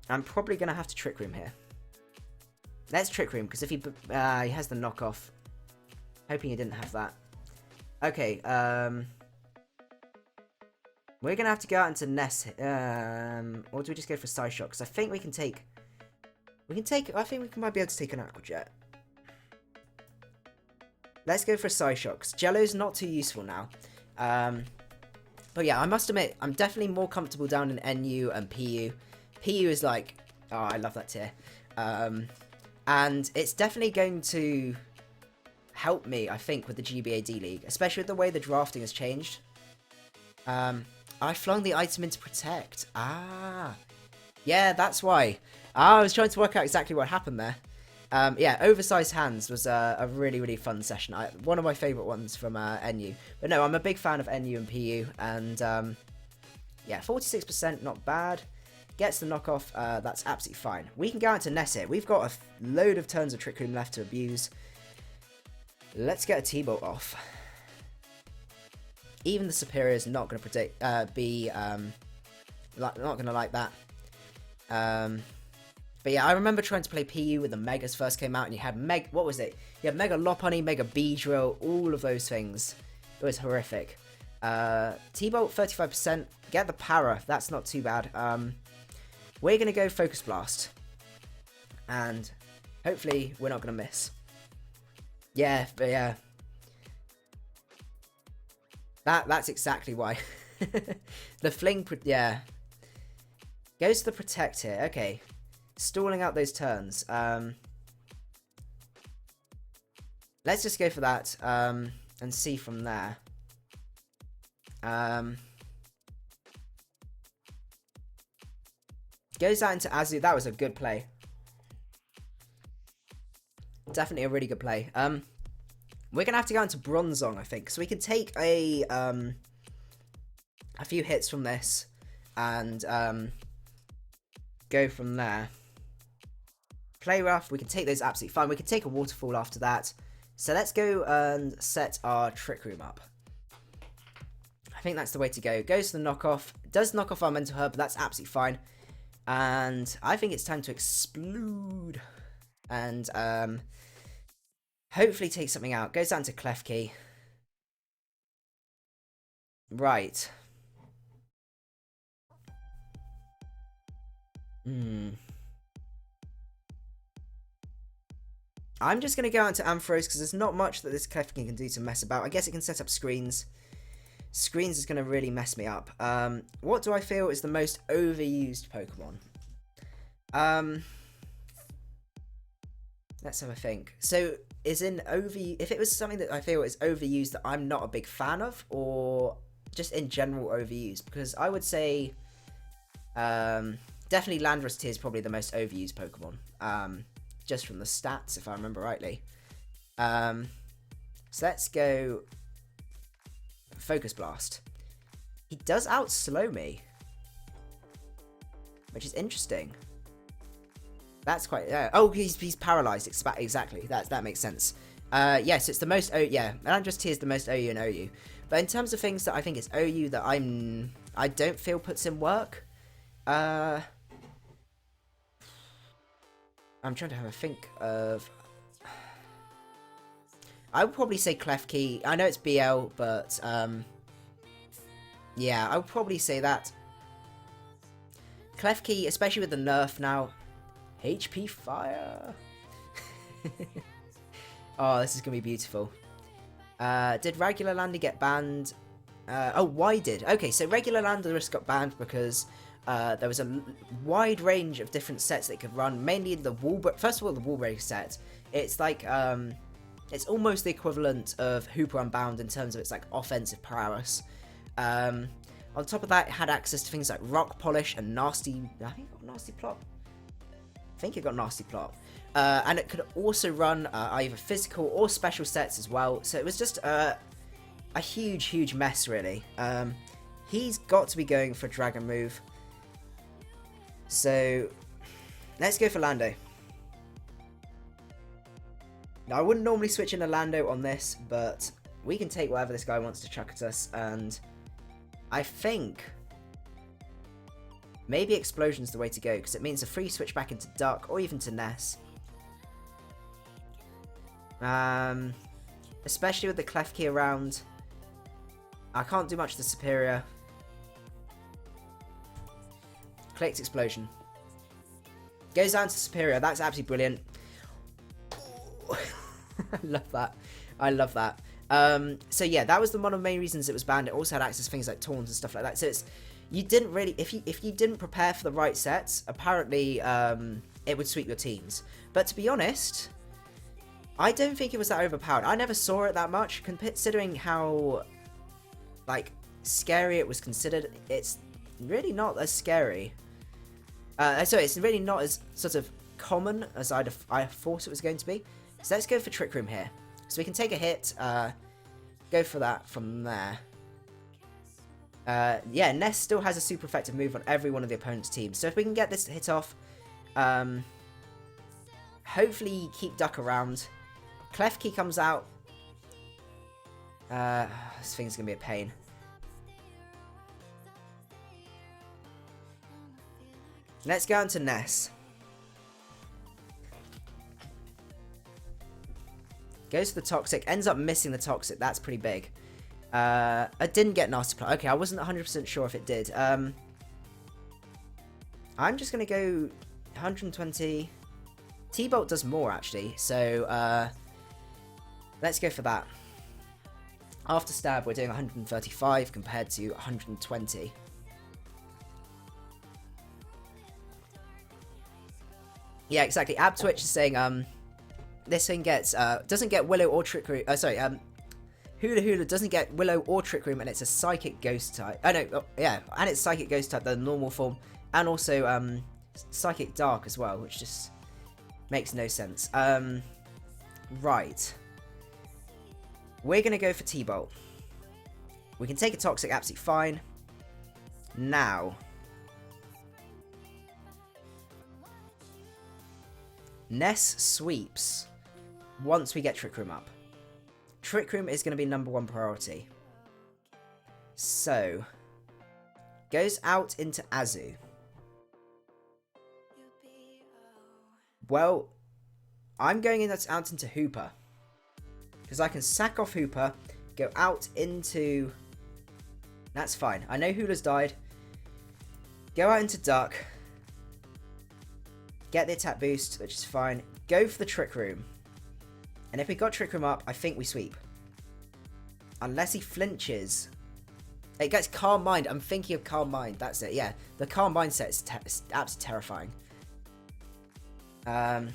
I'm probably going to have to Trick Room here. Let's Trick Room, because if he has the knockoff. Hoping he didn't have that. Okay, we're going to have to go out into Ness. Or do we just go for Psyshock? Because I think we can take... I think we might be able to take an Aqua Jet. Let's go for a Psyshock. Jello's not too useful now. But yeah, I must admit, I'm definitely more comfortable down in NU and PU. PU is like... Oh, I love that tier. And it's definitely going to help me, I think, with the GBAD League. Especially with the way the drafting has changed. I flung the item into Protect. Ah. Yeah, that's why. I was trying to work out exactly what happened there. Yeah, Oversized Hands was a really, really fun session. One of my favourite ones from NU. But no, I'm a big fan of NU and PU. And yeah, 46%, not bad. Gets the knockoff, that's absolutely fine. We can go out to Ness here. We've got a load of turns of Trick Room left to abuse. Let's get a T-Bolt off. Even the Superior is not going to not going to like that. But yeah, I remember trying to play PU when the Megas first came out, and you had what was it? You had Mega Lopunny, Mega Beedrill, all of those things. It was horrific. T-Bolt, 35%. Get the Para. That's not too bad. We're going to go Focus Blast. And hopefully we're not going to miss. Yeah, but yeah. That's exactly why. The Fling, yeah. Goes to the Protect here. Okay. Stalling out those turns. Let's just go for that. And see from there. Goes out into Azu. That was a good play. Definitely a really good play. We're going to have to go into Bronzong, I think. So we can take a few hits from this. And go from there. Play rough. We can take those absolutely fine. We can take a Waterfall after that. So let's go and set our Trick Room up. I think that's the way to go. Goes to the knockoff. Does knock off our Mental Herb, but that's absolutely fine. And I think it's time to explode. And hopefully take something out. Goes down to Klefki. Right. I'm just going to go out to Ampharos because there's not much that this Klefki can do to mess about. I guess it can set up screens. Screens is going to really mess me up. What do I feel is the most overused Pokemon? Let's have a think. So, if it was something that I feel is overused that I'm not a big fan of, or just in general overused? Because I would say, definitely Landorus Tier is probably the most overused Pokemon. Just from the stats, if I remember rightly. So let's go Focus Blast. He does outslow me, which is interesting. That's quite... oh, he's paralyzed. Exactly. That makes sense. Yes, it's the most... Landorus Tier is the most OU and OU. But in terms of things that I think is OU that I don't feel puts in work... I'm trying to have a think of... I would probably say Klefki. I know it's BL, but... yeah, I would probably say that. Klefki, especially with the nerf now. HP Fire. Oh, this is going to be beautiful. Did Regular Lander get banned? Oh, why did? Okay, so Regular Landorus got banned because There was a wide range of different sets they could run, mainly the wall. First of all, the wall break set. It's like it's almost the equivalent of Hoopa Unbound in terms of its like offensive prowess. On top of that, it had access to things like rock polish and nasty. I think it got nasty plot. I think it got nasty plot. And it could also run either physical or special sets as well. So it was just a huge mess, really. He's got to be going for a dragon move. So let's go for Lando. Now, I wouldn't normally switch in a Lando on this, but we can take whatever this guy wants to chuck at us. And I think maybe Explosion's the way to go, because it means a free switch back into Duck or even to Ness. Especially with the Klefki around. I can't do much to the Superior. Clicked Explosion. Goes down to Superior. That's absolutely brilliant. I love that. I love that. So yeah, that was one of the main reasons it was banned. It also had access to things like taunts and stuff like that. So it's, you didn't really, if you didn't prepare for the right sets, apparently it would sweep your teams. But to be honest, I don't think it was that overpowered. I never saw it that much, considering how like scary it was considered. It's really not as scary. So it's really not as sort of common as I thought it was going to be. So let's go for Trick Room here. So we can take a hit, go for that from there. Yeah, Ness still has a super effective move on every one of the opponent's teams. So if we can get this hit off, hopefully keep Duck around. Klefki comes out. This thing's going to be a pain. Let's go on to Ness. Goes for the Toxic. Ends up missing the Toxic. That's pretty big. I didn't get Nasty Plot. Okay, I wasn't 100% sure if it did. I'm just going to go 120. T-Bolt does more, actually. So, let's go for that. After Stab, we're doing 135 compared to 120. Yeah, exactly. Ab Twitch is saying, this thing gets, doesn't get Willow or Trick Room. Hula Hula doesn't get Willow or Trick Room, and it's a Psychic Ghost type. Oh, no, yeah, and it's Psychic Ghost type, the normal form, and also, Psychic Dark as well, which just makes no sense. Right. We're going to go for T-Bolt. We can take a Toxic absolutely fine. Now. Ness sweeps once we get Trick Room up. Trick Room is going to be #1 priority. So, goes out into Azu. Well, I'm going out into Hoopa. Because I can sack off Hoopa, go out into... That's fine. I know Hula's died. Go out into Duck. Get the attack boost, which is fine. Go for the Trick Room. And if we got Trick Room up, I think we sweep. Unless he flinches. It gets Calm Mind. I'm thinking of Calm Mind. That's it, yeah. The Calm Mind set is absolutely terrifying. And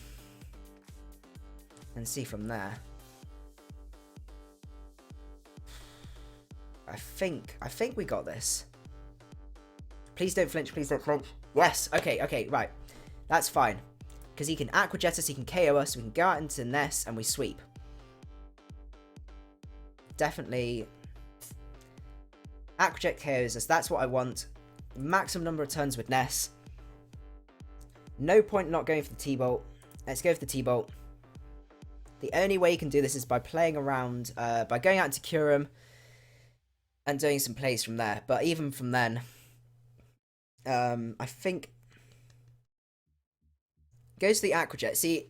see from there. I think we got this. Please don't flinch, please don't flinch. Yes, okay, right. That's fine. Because he can Aqua Jet us, he can KO us, we can go out into Ness, and we sweep. Definitely. Aqua Jet KOs us, that's what I want. Maximum number of turns with Ness. No point not going for the T-Bolt. Let's go for the T-Bolt. The only way you can do this is by playing around, by going out into Kyurem and doing some plays from there. But even from then, I think goes to the Aqua Jet. See,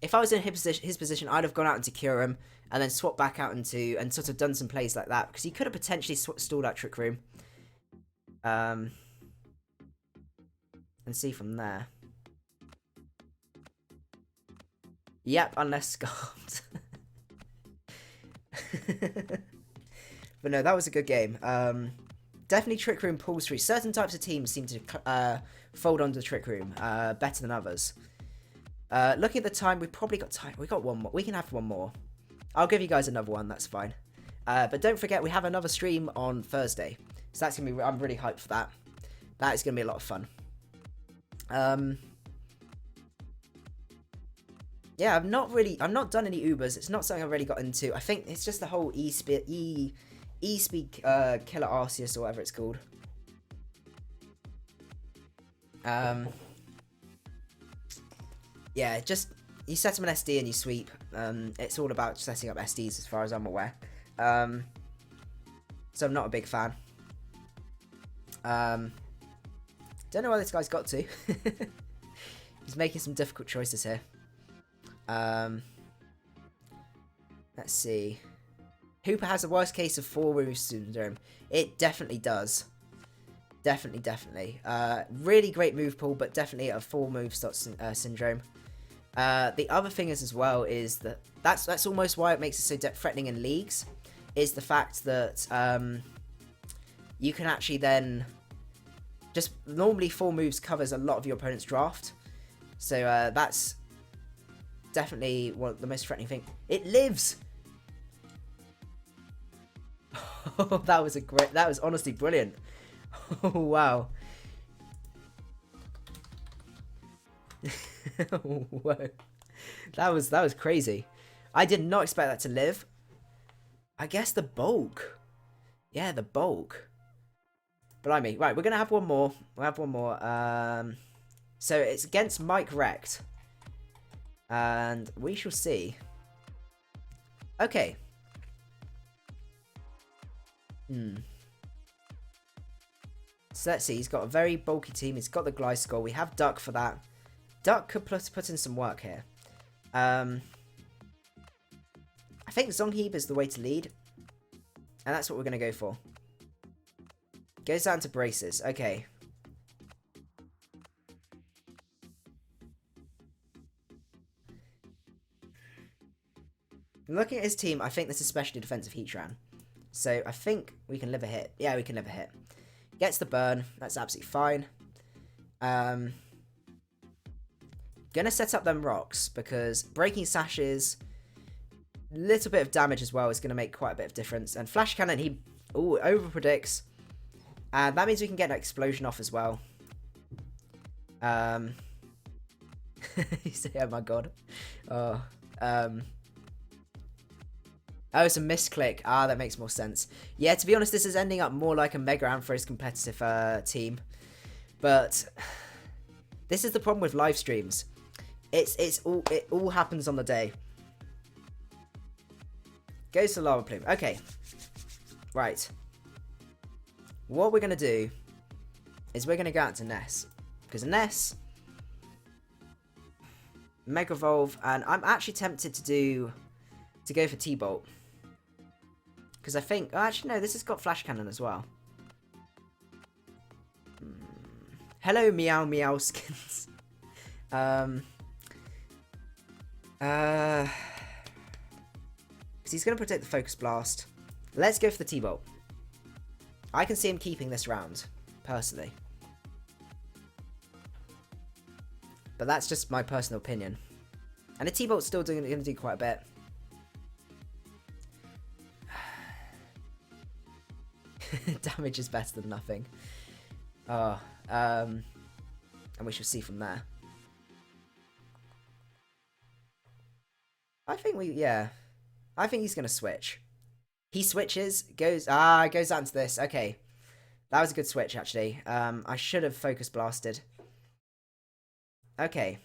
if I was in his position, I'd have gone out into Kyurem and then swapped back out into and sort of done some plays like that, because he could have potentially stalled out Trick Room. And see from there. Yep, unless Scarfed. But no, that was a good game. definitely Trick Room pulls through. Certain types of teams seem to fold onto the Trick Room better than others. Looking at the time, we've probably got time. We got one more. We can have one more. I'll give you guys another one. That's fine. But don't forget, we have another stream on Thursday. So that's going to be... I'm really hyped for that. That is going to be a lot of fun. Yeah, I'm not done any Ubers. It's not something I've really got into. I think it's just the whole E-Speed Killer Arceus or whatever it's called. Yeah, just you set them an SD and you sweep. It's all about setting up SDs as far as I'm aware. So I'm not a big fan. Don't know where this guy's got to. He's making some difficult choices here. Let's see. Hoopa has the worst case of 4 move syndrome. It definitely does. Definitely. Really great move pool, but definitely a 4 move slot syndrome. The other thing is as well is that that's almost why it makes it so threatening in leagues, is the fact that you can actually then just normally 4 moves covers a lot of your opponent's draft, so that's definitely one of the most threatening thing. It lives. Oh, that was honestly brilliant. Oh wow. Whoa. That was crazy. I did not expect that to live. I guess the bulk. Yeah, the bulk. Blimey. Right, we're gonna have one more. We'll have one more. So it's against Mike Wrecked. And we shall see. Okay. So let's see. He's got a very bulky team. He's got the Gliscor. We have Duck for that. Duck could put in some work here. I think Zongheeb is the way to lead. And that's what we're going to go for. Goes down to Braces. Okay. Looking at his team, I think this is especially defensive Heatran. So I think we can live a hit. Yeah, we can live a hit. Gets the burn. That's absolutely fine. Gonna set up them rocks because breaking sashes, little bit of damage as well is gonna make quite a bit of difference. And flash cannon, he over predicts, and that means we can get an explosion off as well. You say, oh my god. Oh, oh, it's a misclick. Ah, that makes more sense. Yeah, to be honest, this is ending up more like a Mega Am for his competitive team. But this is the problem with live streams. It all happens on the day. Goes to Lava Plume. Okay. Right. What we're going to do is we're going to go out to Ness. Because Ness, Mega Evolve, and I'm actually tempted to go for T-Bolt. Because I think... Oh, actually, no, this has got Flash Cannon as well. Hello, Meow Meow Skins. Because he's going to protect the Focus Blast. Let's go for the T-Bolt. I can see him keeping this round, personally. But that's just my personal opinion. And the T-Bolt's still going to do quite a bit. Damage is better than nothing. Oh, and we shall see from there. I think I think he's going to switch. He switches, goes down to this. Okay. That was a good switch, actually. I should have Focus Blasted. Okay.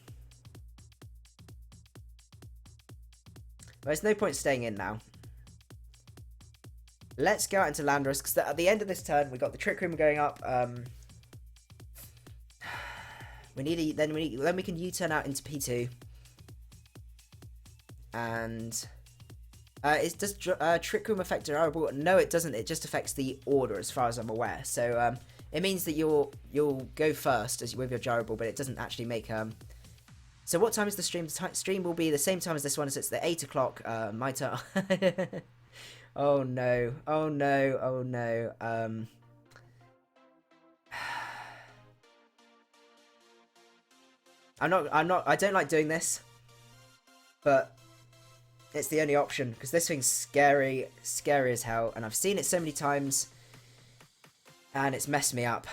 Well, there's no point staying in now. Let's go out into Landorus, because at the end of this turn, we got the Trick Room going up. Then we can U-turn out into P2. And does Trick Room affect Durable? No, it doesn't. It just affects the order, as far as I'm aware. So it means that you'll go first with your Durable, but it doesn't actually make So what time is the stream? The stream will be the same time as this one, so it's the 8 o'clock my time. Oh no! Oh no! Oh no! I don't like doing this, but it's the only option because this thing's scary as hell, and I've seen it so many times, and it's messed me up.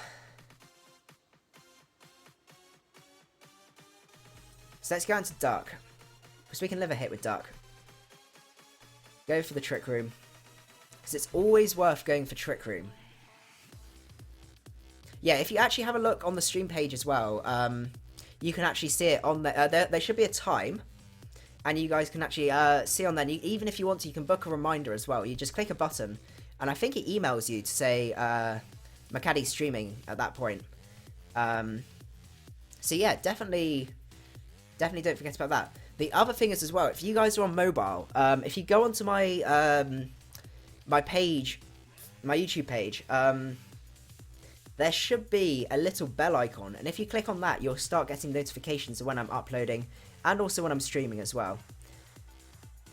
So let's go into Duck, because we can live a hit with Duck. Go for the Trick Room, because it's always worth going for Trick Room. Yeah, if you actually have a look on the stream page as well, you can actually see it on there. There should be a time, and you guys can actually see on there. Even if you want to, you can book a reminder as well. You just click a button, and I think it emails you to say macadii streaming at that point. So yeah, definitely don't forget about that. The other thing is as well, if you guys are on mobile, if you go onto my my page, my YouTube page, there should be a little bell icon, and if you click on that, you'll start getting notifications of when I'm uploading, and also when I'm streaming as well.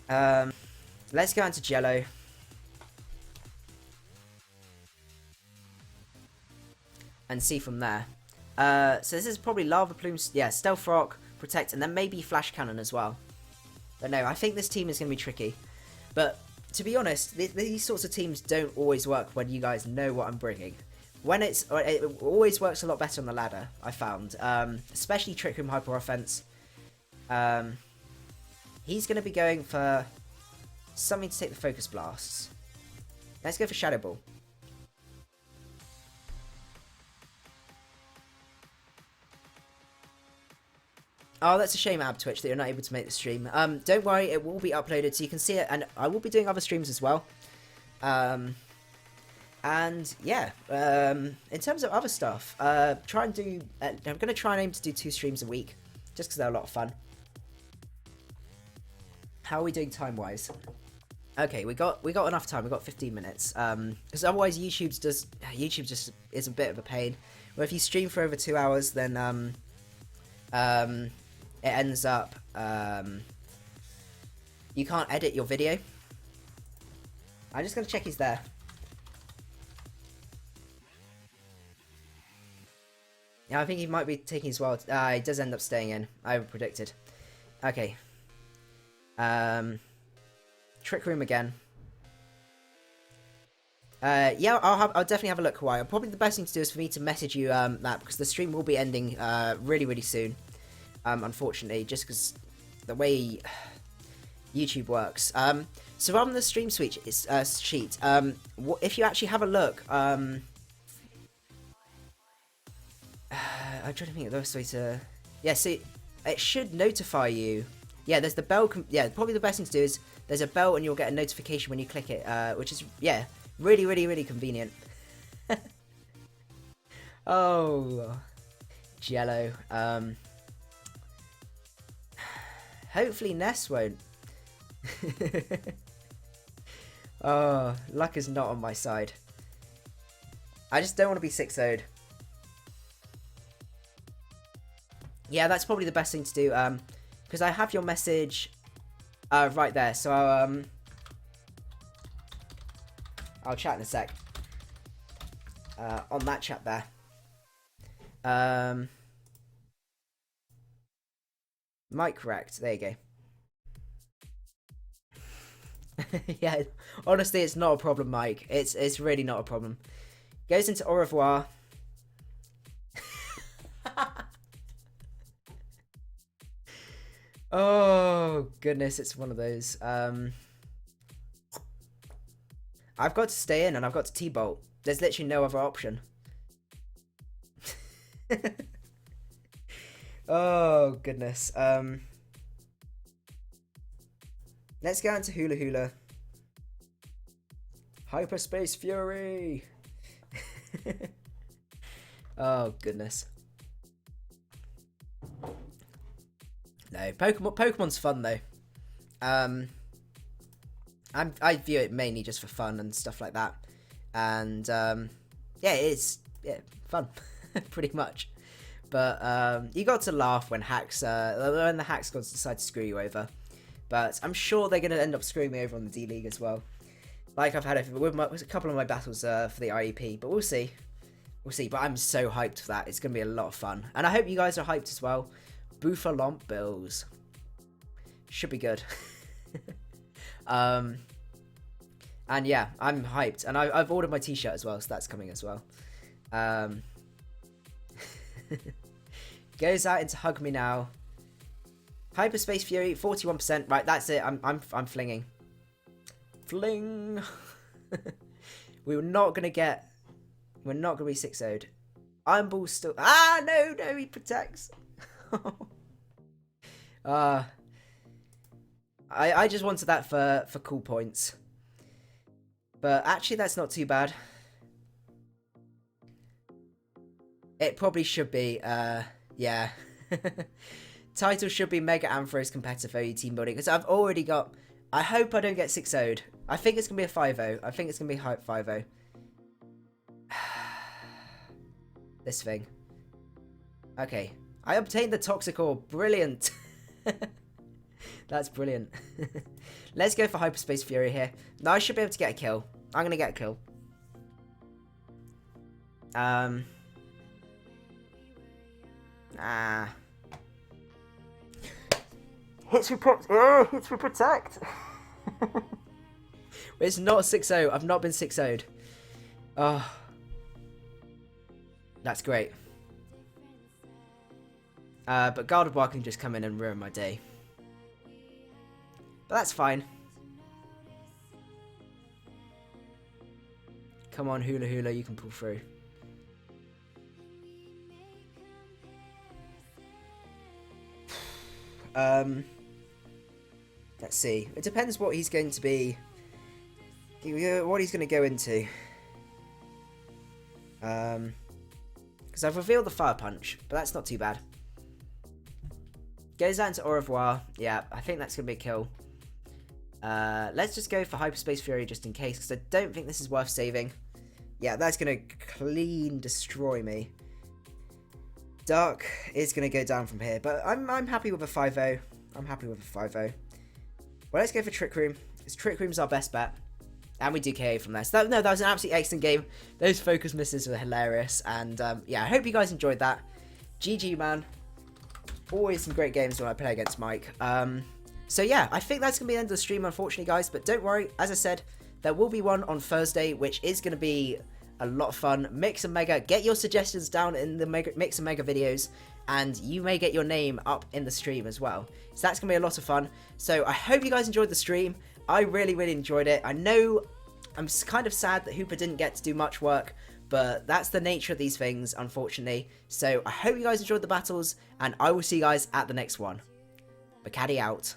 Let's go into Jello. And see from there. So this is probably Lava Plumes, yeah, Stealth Rock, Protect, and then maybe Flash Cannon as well. But no, I think this team is going to be tricky. But to be honest, these sorts of teams don't always work when you guys know what I'm bringing. It always works a lot better on the ladder, I found. Especially Trick Room Hyper Offense. He's going to be going for something to take the Focus Blasts. Let's go for Shadow Ball. Oh, that's a shame, Abtwitch, that you're not able to make the stream. Don't worry, it will be uploaded so you can see it, and I will be doing other streams as well. And yeah, in terms of other stuff, I'm going to try and aim to do 2 streams a week, just because they're a lot of fun. How are we doing time-wise? Okay, we got enough time. We got 15 minutes. Because otherwise, YouTube just is a bit of a pain. Where if you stream for over 2 hours, then it ends up you can't edit your video. I'm just gonna check he's there. Yeah, I think he might be taking his while. He does end up staying in. I predicted. Okay. Trick Room again. Yeah, I'll definitely have a look, Hawaii. Probably the best thing to do is for me to message you that, because the stream will be ending really soon. Unfortunately, just because the way YouTube works. So on the stream sheet, if you actually have a look, I'm trying to think of the best way to. Yeah, see, it should notify you. Yeah, there's the bell. Yeah, probably the best thing to do is there's a bell and you'll get a notification when you click it, which is, yeah, really convenient. Oh, Jello. Hopefully Ness won't. Oh, luck is not on my side. I just don't want to be 6-0'd. Yeah, that's probably the best thing to do, because I have your message right there, so I'll chat in a sec. On that chat there. Mic correct, there you go. Yeah, honestly, it's not a problem, Mike. It's really not a problem. Goes into au revoir. Oh goodness, it's one of those. I've got to stay in and I've got to T-bolt. There's literally no other option. Oh goodness. Let's go into Hula Hula. Hyperspace Fury. Oh goodness. No, Pokemon's fun though. I view it mainly just for fun and stuff like that. And yeah, it's fun, pretty much. But you got to laugh when the hacks gods decide to screw you over. But I'm sure they're going to end up screwing me over on the D-League as well. Like I've had with a couple of my battles for the IEP, but we'll see. We'll see. But I'm so hyped for that. It's going to be a lot of fun. And I hope you guys are hyped as well. Bouffalant Bills. Should be good. And yeah, I'm hyped. And I've ordered my t-shirt as well, so that's coming as well. Goes out into Hug Me Now. Hyperspace Fury, 41%. Right, that's it. I'm flinging. Fling. We're not gonna be 6-0'd. Iron Ball still. Ah, no, he protects. I just wanted that for cool points. But actually, that's not too bad. It probably should be, yeah. Title should be Mega Ampharos Competitive OU Team Building. Because I've already got... I hope I don't get 6-0'd. I think it's going to be a 5-0. I think it's going to be a 5-0. This thing. Okay. I obtained the Toxic Ore. Brilliant. That's brilliant. Let's go for Hyperspace Fury here. No, I should be able to get a kill. I'm going to get a kill. Hits for protect. It's not 6-0. I've not been 6-0'd. Oh. That's great. But Gardevoir can just come in and ruin my day. But that's fine. Come on, Hula Hula, you can pull through. Let's see. It depends what he's going to be... what he's going to go into. Because I've revealed the Fire Punch, but that's not too bad. Goes down to Au revoir. Yeah, I think that's going to be a kill. Let's just go for Hyperspace Fury just in case, because I don't think this is worth saving. Yeah, that's going to clean destroy me. Dark is going to go down from here, but I'm happy with a 5-0. I'm happy with a 5-0. Well, let's go for Trick Room, because Trick Room's our best bet. And we do KO from there. So that was an absolutely excellent game. Those focus misses were hilarious. And yeah, I hope you guys enjoyed that. GG, man. Always some great games when I play against Mike. So yeah, I think that's going to be the end of the stream, unfortunately, guys. But don't worry, as I said, there will be one on Thursday, which is going to be a lot of fun. Mix and Mega, get your suggestions down in the Mix and Mega videos, and you may get your name up in the stream as well. So that's going to be a lot of fun. So I hope you guys enjoyed the stream. I really, really enjoyed it. I know I'm kind of sad that Hoopa didn't get to do much work, but that's the nature of these things, unfortunately. So I hope you guys enjoyed the battles, and I will see you guys at the next one. Macadii out.